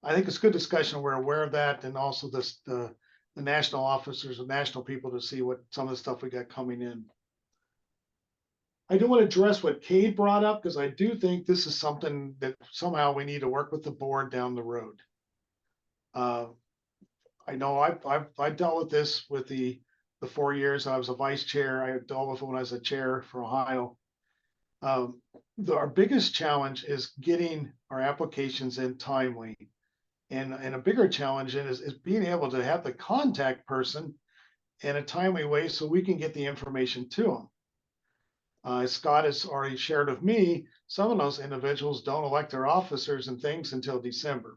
I think it's good discussion. We're aware of that. And also the national officers and national people to see what some of the stuff we got coming in. I do want to address what Cade brought up, because I do think this is something that somehow we need to work with the board down the road. I know I've dealt with this with the 4 years I was a vice chair. I dealt with it when I was a chair for Ohio. Our biggest challenge is getting our applications in timely. And a bigger challenge is being able to have the contact person in a timely way so we can get the information to them. As Scott has already shared with me, some of those individuals don't elect their officers and things until December.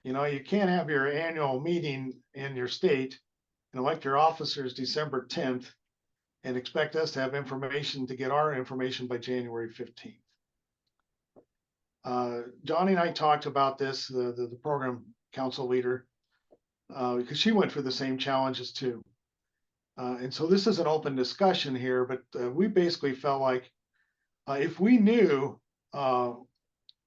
You know, you can't have your annual meeting in your state and elect your officers December 10th and expect us to have information to get our information by January 15th. Johnny and I talked about this, the program council leader, because she went through the same challenges too. And so this is an open discussion here, but we basically felt like if we knew,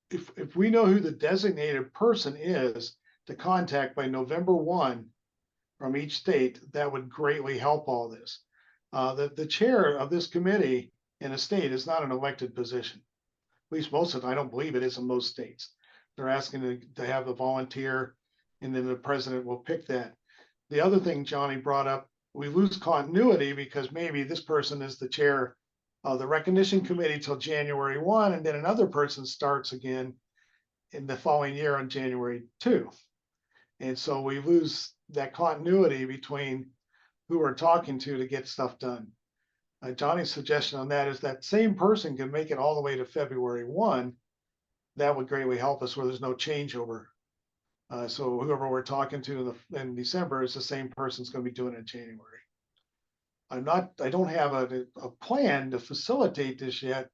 if we know who the designated person is to contact by November 1 from each state, that would greatly help all this. The chair of this committee in a state is not an elected position. At least most of it, I don't believe it is in most states. They're asking to have a volunteer, and then the president will pick that. The other thing Johnny brought up, we lose continuity because maybe this person is the chair of the recognition committee till January 1, and then another person starts again in the following year on January 2. And so we lose that continuity between who we're talking to get stuff done. Johnny's suggestion on that is that same person can make it all the way to February 1. That would greatly help us where there's no changeover. So whoever we're talking to in December is the same person's going to be doing it in January. I don't have a plan to facilitate this yet,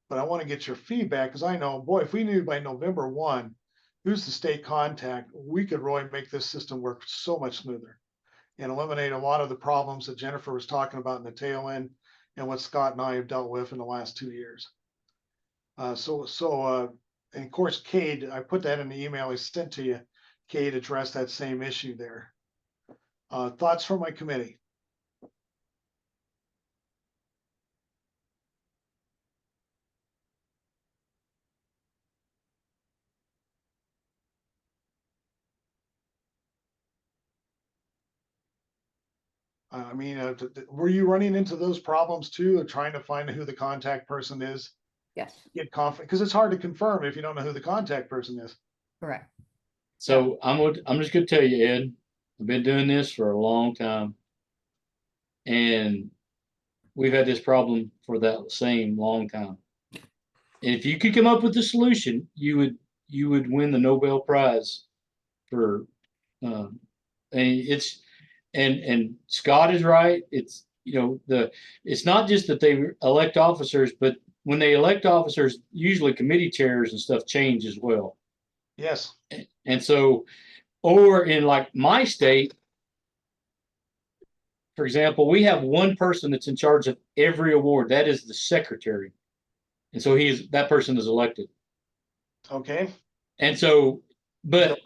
but I want to get your feedback because I know, boy, if we knew by November 1, who's the state contact, we could really make this system work so much smoother and eliminate a lot of the problems that Jennifer was talking about in the tail end and what Scott and I have dealt with in the last 2 years. And of course, Cade, I put that in the email I sent to you. Cade addressed that same issue there. Thoughts from my committee? I mean, were you running into those problems too, of trying to find who the contact person is? Yes, Get confident, because it's hard to confirm if you don't know who the contact person is. correct. So I'm just gonna tell you, Ed, I've been doing this for a long time. And we've had this problem for that same long time. And if you could come up with a solution, you would win the Nobel Prize for and it's and Scott is right. It's it's not just that they elect officers, but when they elect officers, usually committee chairs and stuff change as well. Yes. And so, or in like my state, for example, we have one person that's in charge of every award. That is the secretary. And so that person is elected. Okay. And so, but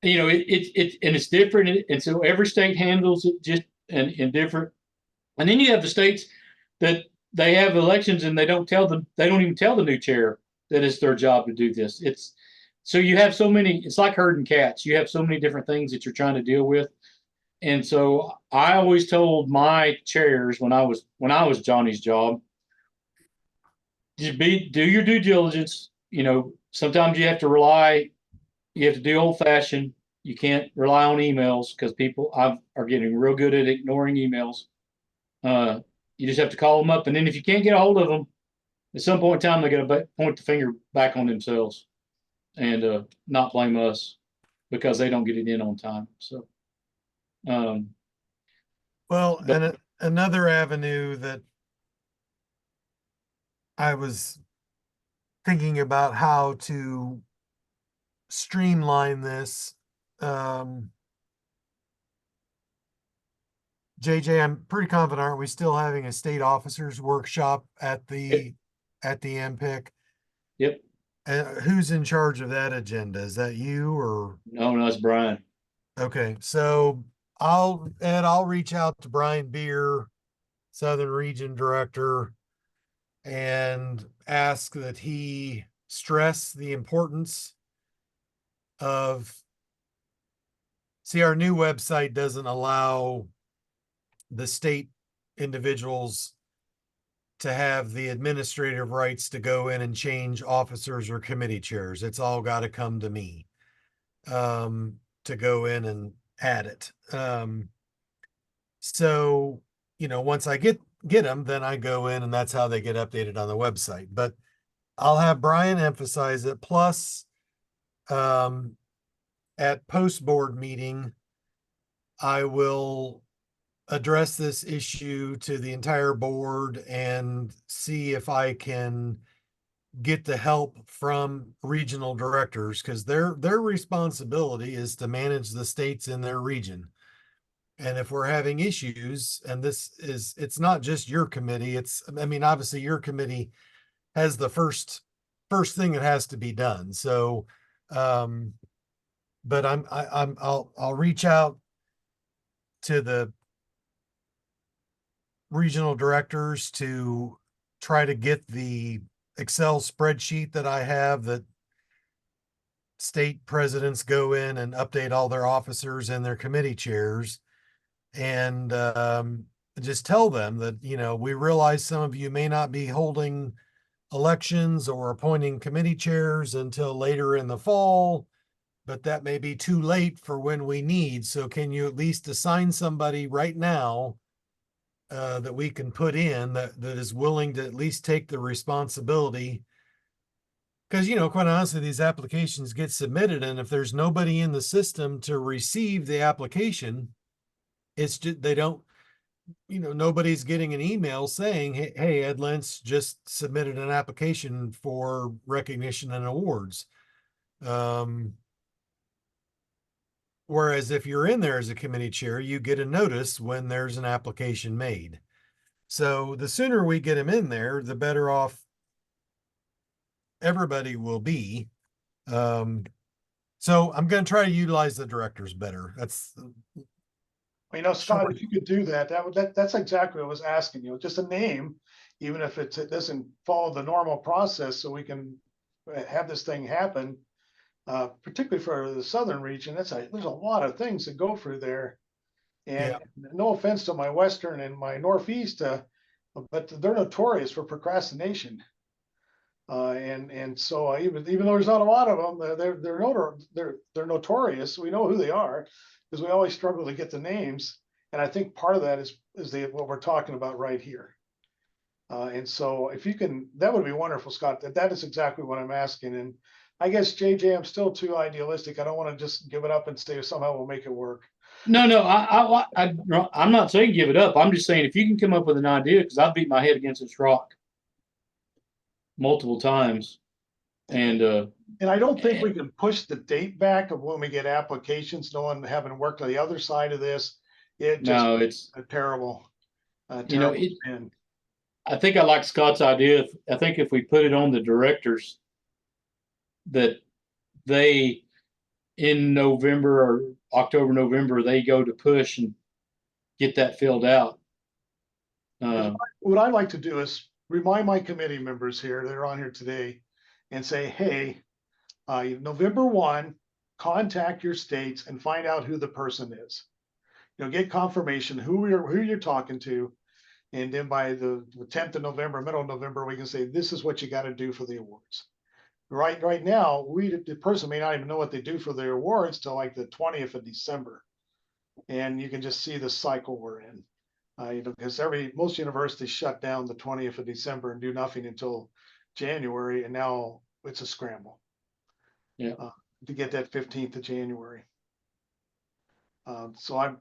it's different. And so every state handles it just in different. And then you have the states that they have elections and they don't even tell the new chair that it's their job to do this. So you have so many, it's like herding cats. You have so many different things that you're trying to deal with. And so I always told my chairs when I was Johnny's job, do your due diligence. Sometimes you have to do old fashioned. You can't rely on emails because people are getting real good at ignoring emails. You just have to call them up. And then if you can't get a hold of them, at some point in time, they got to point the finger back on themselves and not blame us because they don't get it in on time. So, and another avenue that I was thinking about how to streamline this, JJ, I'm pretty confident, aren't we still having a state officers workshop at the MPIC? Yep. Who's in charge of that agenda? Is that you or? No, that's Brian. Okay, so I'll reach out to Brian Beer, Southern Region Director, and ask that he stress the importance of, our new website doesn't allow the state individuals to have the administrative rights to go in and change officers or committee chairs. It's all got to come to me to go in and add it. So, once I get them, then I go in and that's how they get updated on the website. But I'll have Brian emphasize it. Plus, at post board meeting, I will address this issue to the entire board and see if I can get the help from regional directors, because their responsibility is to manage the states in their region. And if we're having issues, and it's not just your committee, I mean, obviously your committee has the first thing that has to be done. So, but I'll reach out to the regional directors to try to get the Excel spreadsheet that I have that state presidents go in and update all their officers and their committee chairs, and just tell them that, you know, we realize some of you may not be holding elections or appointing committee chairs until later in the fall, but that may be too late for when we need. So can you at least assign somebody right now that we can put in that is willing to at least take the responsibility? Because, you know, quite honestly, these applications get submitted, and if there's nobody in the system to receive the application, it's just, they don't, you know, nobody's getting an email saying, hey, Ed Lentz just submitted an application for recognition and awards. Whereas if you're in there as a committee chair, you get a notice when there's an application made. So the sooner we get them in there, the better off everybody will be. So I'm going to try to utilize the directors better. That's, You know, Scott, Sure. if you could do that, that's exactly what I was asking you, just a name, even if it doesn't follow the normal process, so we can have this thing happen. Particularly for the southern region, there's a lot of things that go through there. And no offense to my western and my northeast, but they're notorious for procrastination. And so even though there's not a lot of them, they're notorious. We know who they are because we always struggle to get the names. And I think part of that is what we're talking about right here. And so if you can, that would be wonderful, Scott. That is exactly what I'm asking. And I guess JJ, I'm still too idealistic. I don't want to just give it up and say somehow we'll make it work. No, I'm not saying give it up. I'm just saying if you can come up with an idea, because I've beat my head against this rock multiple times, and I don't think we can push the date back of when we get applications, knowing having worked on the other side of this. no, it's a terrible, you know, terrible spin. I think I like Scott's idea. I think if we put it on the directors, that they in November or October, November, they go to push and get that filled out. What I'd like to do is remind my committee members here that are on here today and say, hey, November 1, contact your states and find out who the person is. You know, get confirmation who you're talking to. And then by the 10th of November, middle of November, we can say, this is what you got to do for the awards. Right now, the person may not even know what they do for their awards till like the 20th of December. And you can just see the cycle we're in. You know, because most universities shut down the 20th of December and do nothing until January, and now it's a scramble. Yeah. To get that 15th of January. So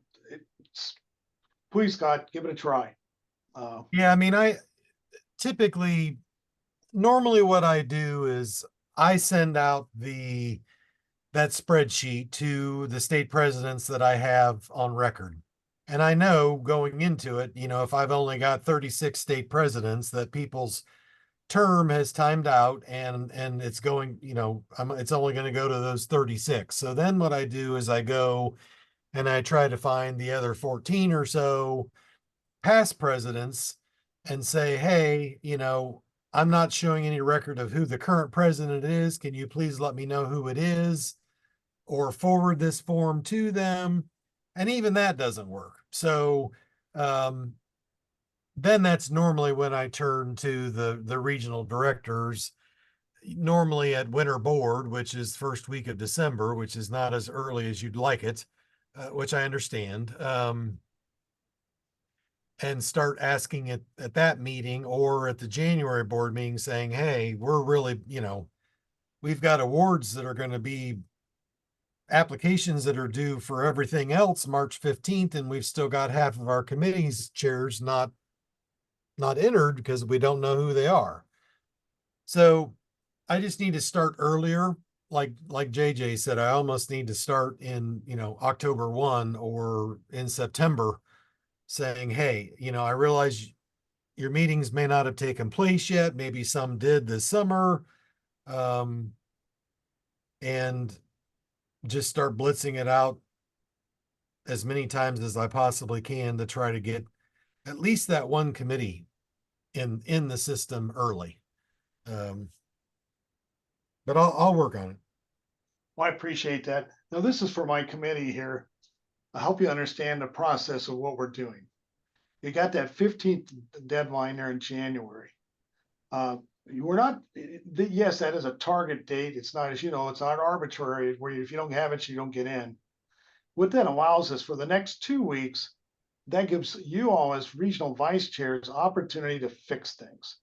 please, Scott, give it a try. Yeah, I mean, normally what I do is I send out that spreadsheet to the state presidents that I have on record. And I know going into it, you know, if I've only got 36 state presidents, that people's term has timed out and it's going, you know, it's only going to go to those 36. So then what I do is I go and I try to find the other 14 or so past presidents and say, hey, you know, I'm not showing any record of who the current president is. Can you please let me know who it is, or forward this form to them? And even that doesn't work. So then that's normally when I turn to the regional directors, normally at winter board, which is first week of December, which is not as early as you'd like it, which I understand. And start asking it at that meeting or at the January board meeting saying, hey, we're really, you know, we've got awards that are going to be applications that are due for everything else March 15th, and we've still got half of our committee's chairs not entered because we don't know who they are. So I just need to start earlier. Like JJ said, I almost need to start in, October 1 or in September saying, hey, I realize your meetings may not have taken place yet. Maybe some did this summer. And just start blitzing it out as many times as I possibly can to try to get at least that one committee in the system early. But I'll work on it. Well, I appreciate that. Now, this is for my committee here. I help you understand the process of what we're doing. You got that 15th deadline there in January. We're not, yes, that is a target date. It's not, as you know, it's not arbitrary where if you don't have it, you don't get in. What that allows us for the next 2 weeks, that gives you all as regional vice chairs opportunity to fix things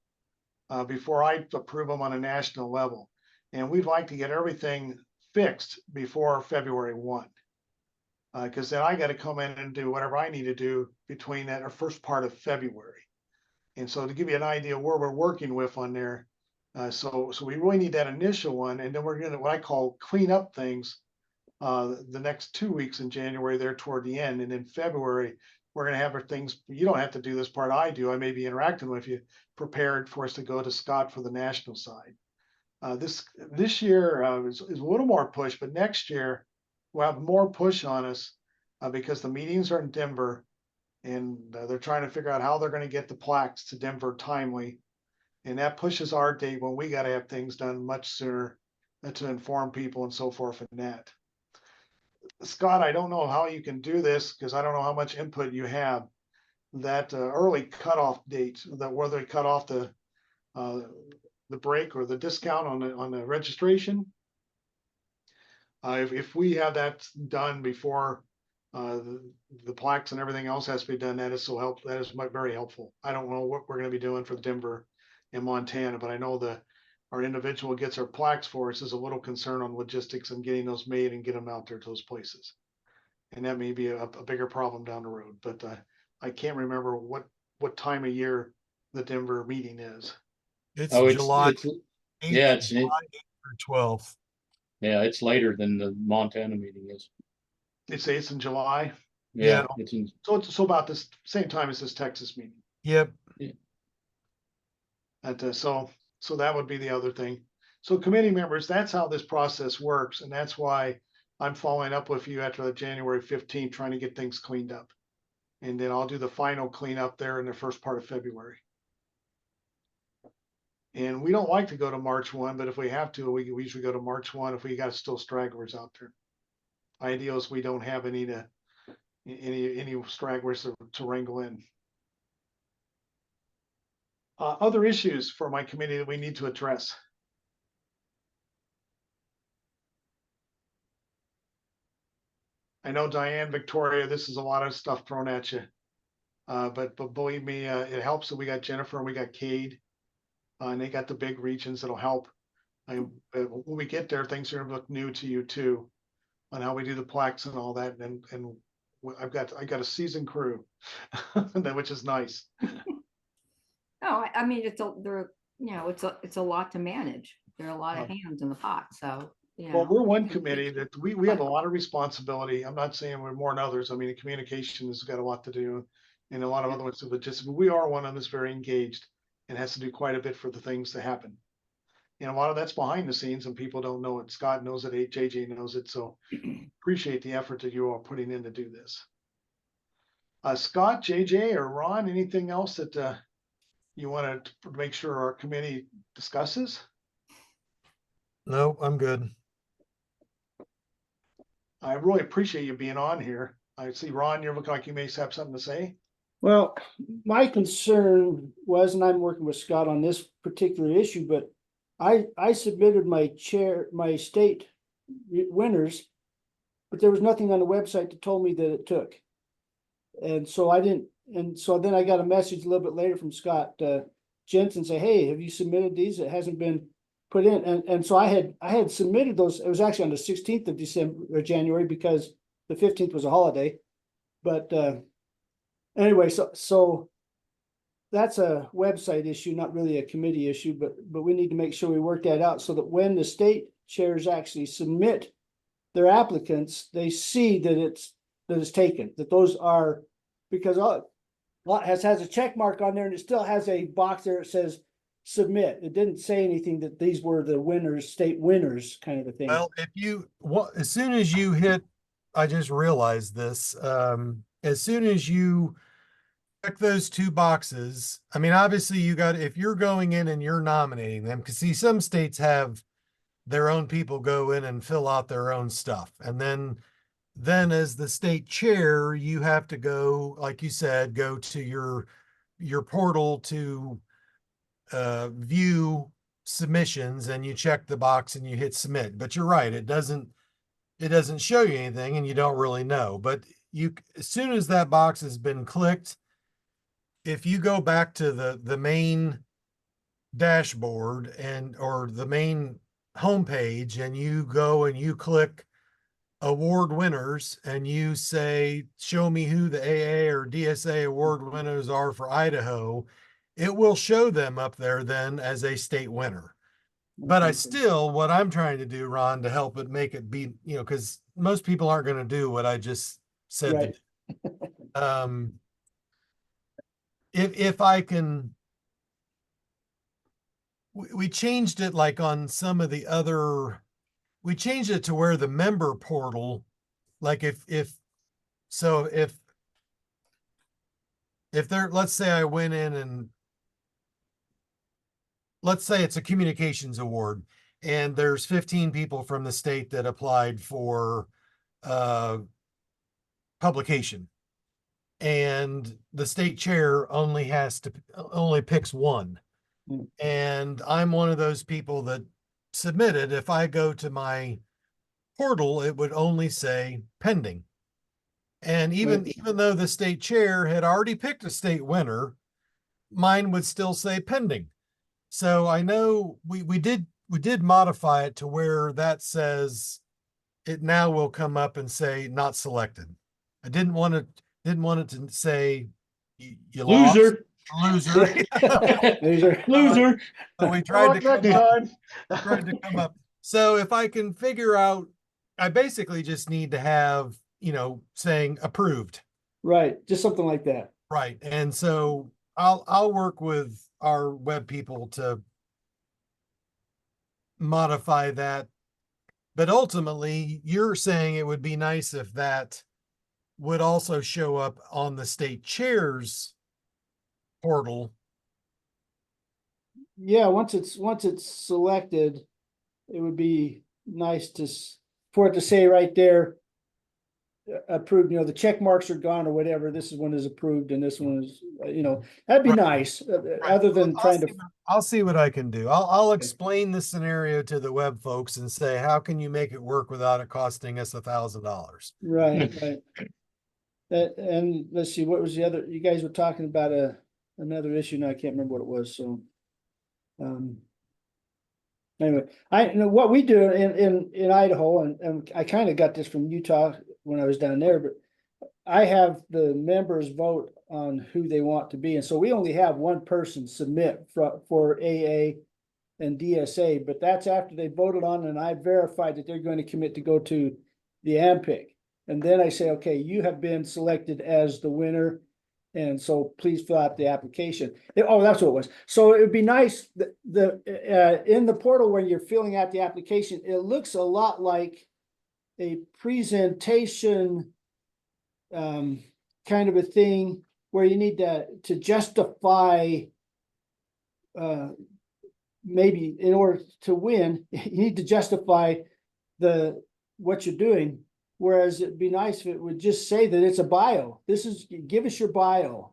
before I approve them on a national level. And we'd like to get everything fixed before February 1. Because then I got to come in and do whatever I need to do between that or first part of February. And so to give you an idea where we're working with on there, so we really need that initial one, and then we're going to what I call clean up things the next 2 weeks in January there toward the end, and in February we're going to have our things. You don't have to do this part; I do. I may be interacting with you, prepared for us to go to Scott for the national side. This year is a little more push, but next year we'll have more push on us because the meetings are in Denver. And they're trying to figure out how they're going to get the plaques to Denver timely. And that pushes our date when we got to have things done much sooner to inform people and so forth and that. Scott, I don't know how you can do this because I don't know how much input you have. That early cutoff date, that whether they cut off the break or the discount on the registration. If we have that done before the plaques and everything else has to be done, that is very helpful. I don't know what we're going to be doing for Denver and Montana, but I know our individual gets our plaques for us is a little concerned on logistics and getting those made and get them out there to those places. And that may be a bigger problem down the road, but I can't remember what time of year the Denver meeting is. It's Oh, July 8th, yeah, July 8th through 12th. yeah, it's later than the Montana meeting is. It's in July. Yeah, Yeah. it's in, So about this same time as this Texas meeting. Yep. So that would be the other thing. So committee members, that's how this process works. And that's why I'm following up with you after the January 15th, trying to get things cleaned up. And then I'll do the final cleanup there in the first part of February. And we don't like to go to March 1, but if we have to, we usually go to March 1 if we got still stragglers out there. Ideal is we don't have any stragglers to wrangle in. Other issues for my committee that we need to address. I know Diane, Victoria, this is a lot of stuff thrown at you. But believe me, it helps that we got Jennifer and we got Cade. And they got the big regions that'll help. When we get there, things are gonna look new to you too, on how we do the plaques and all that. And I got a seasoned crew, which is nice. No, I mean, it's a lot to manage. There are a lot of hands in the pot, so. Well, we're one committee that we have a lot of responsibility. I'm not saying we're more than others. I mean, the communication has got a lot to do, and a lot of other ones. But we are one of them that's very engaged and has to do quite a bit for the things to happen. And a lot of that's behind the scenes, and people don't know it. Scott knows it. JJ knows it. So appreciate the effort that you are putting in to do this. Scott, JJ, or Ron, anything else that you want to make sure our committee discusses? No, I'm good. I really appreciate you being on here. I see, Ron, you're looking like you may have something to say. Well, my concern was, and I'm working with Scott on this particular issue, but I submitted my state winners, but there was nothing on the website that told me that it took. And so I didn't, and so then I got a message a little bit later from Scott Jensen say, hey, have you submitted these? It hasn't been put in, and so I had submitted those, it was actually on the 16th of December, or January, because the 15th was a holiday. But anyway, so that's a website issue, not really a committee issue, but we need to make sure we work that out so that when the state chairs actually submit their applicants, they see that it's taken, that those are, because has a check mark on there and it still has a box there that says submit. It didn't say anything that these were the winners, state winners kind of a thing. Well, as soon as you hit, I just realized this, as soon as you check those two boxes, I mean, obviously if you're going in and you're nominating them, because see, some states have their own people go in and fill out their own stuff. And then as the state chair, you have to go, like you said, go to your portal to view submissions, and you check the box and you hit submit. But you're right, it doesn't show you anything and you don't really know. But as soon as that box has been clicked, if you go back to the main dashboard or the main homepage, and you go and you click award winners and you say, show me who the AA or DSA award winners are for Idaho, it will show them up there then as a state winner. But what I'm trying to do, Ron, to help it make it be, because most people aren't going to do what I just said. Right. If I can, we changed it like on some of the other, we changed it to where the member portal, like if there, let's say I went in and let's say it's a communications award and there's 15 people from the state that applied for publication, and the state chair only picks one. And I'm one of those people that submitted. If I go to my portal, it would only say pending. And even though the state chair had already picked a state winner, mine would still say pending. So I know we did modify it to where that says it now will come up and say not selected. I didn't want it to say you lost. Loser. Loser. So we tried to come Time. up. So if I can figure out, I basically just need to have, saying approved. Right, just something like that. Right. And so I'll work with our web people to modify that. But ultimately, you're saying it would be nice if that would also show up on the state chair's portal. Yeah, once it's selected, it would be nice for it to say right there, approved, the check marks are gone or whatever. This one is approved and this one is, that'd be Right. nice, other than trying to. I'll see what I can do. I'll explain the scenario to the web folks and say, how can you make it work without it costing us $1,000? Right. And let's see, what was the other, you guys were talking about another issue, now I can't remember what it was, so. Anyway, what we do in Idaho, and I kind of got this from Utah when I was down there, but I have the members vote on who they want to be, and so we only have one person submit for AA and DSA, but that's after they voted on and I verified that they're going to commit to go to the AMPIC. And then I say, okay, you have been selected as the winner, and so please fill out the application. Oh, that's what it was. So it would be nice in the portal where you're filling out the application, it looks a lot like a presentation kind of a thing where you need to justify maybe in order to win, you need to justify what you're doing. Whereas it'd be nice if it would just say that it's a bio. Give us your bio.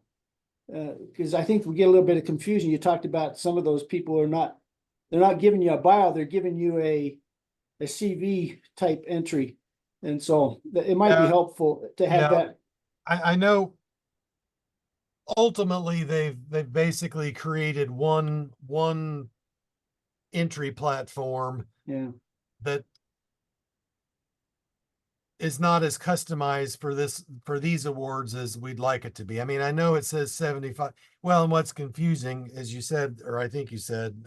Because I think we get a little bit of confusion. You talked about some of those people they're not giving you a bio, they're giving you a CV type entry. And so it might be helpful to have that. I know ultimately they've basically created one entry platform Yeah, that is not as customized for these awards as we'd like it to be. I mean, I know it says 75. Well, and what's confusing, as you said, or I think you said,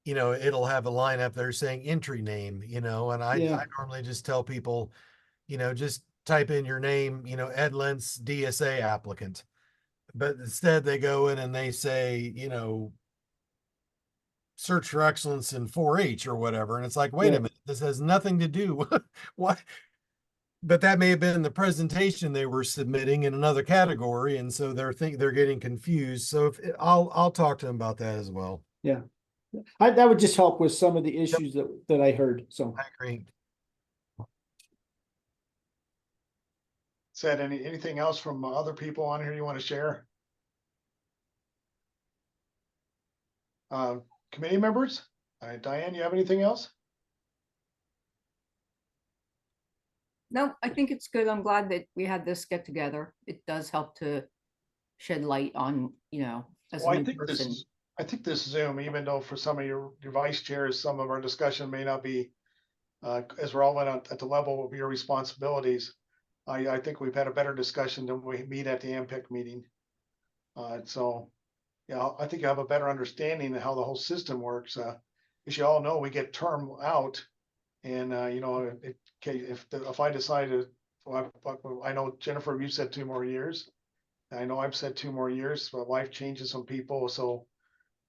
you know, it'll have a line up there saying entry name, you know, and I Yeah. normally just tell people, you know, just type in your name, you know, Ed Lentz, DSA applicant. But instead they go in and they say, you know, search for excellence in 4-H or whatever. And it's like, wait Yeah. a minute, this has nothing to do. What? But that may have been the presentation they were submitting in another category. And so they're getting confused. So if I'll talk to them about that as well. yeah. That would just help with some of the issues that I heard, so. I agree. Said anything else from other people on here you want to share? Committee members? Diane, you have anything else? No, I think it's good. I'm glad that we had this get together. It does help to shed light on, you know, as Well, an I think this in-person. is, I think this Zoom, even though for some of your vice chairs, some of our discussion may not be as relevant at the level of your responsibilities. I think we've had a better discussion than we meet at the AMPIC meeting. So, yeah, I think you have a better understanding of how the whole system works. As you all know, we get term out, and you know, if I decide to, well, I know Jennifer, you said 2 more years. I know I've said 2 more years, but life changes some people, so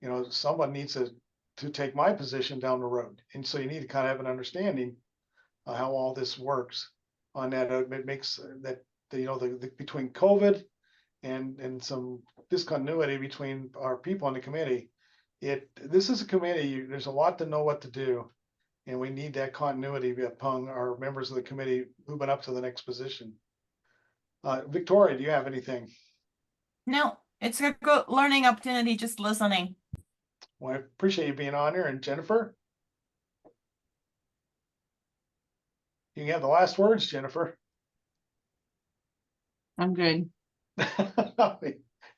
you know, someone needs to take my position down the road, and so you need to kind of have an understanding of how all this works. On that, it makes that you know the between COVID and some discontinuity between our people on the committee. This is a committee. There's a lot to know what to do, and we need that continuity upon our members of the committee moving up to the next position. Victoria, do you have anything? No, it's a good learning opportunity just listening. Well, I appreciate you being on here. And Jennifer, you can have the last words, Jennifer. I'm good.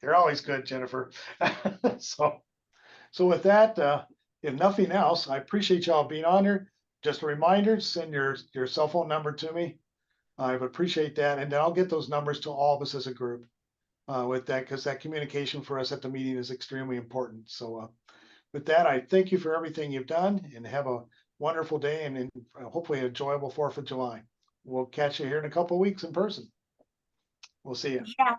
You're always good, Jennifer. So with that, if nothing else, I appreciate y'all being on here. Just a reminder, send your cell phone number to me. I would appreciate that. And then I'll get those numbers to all of us as a group with that, because that communication for us at the meeting is extremely important. So with that, I thank you for everything you've done, and have a wonderful day, and hopefully an enjoyable 4th of July. We'll catch you here in a couple of weeks in person. We'll see you. Yeah.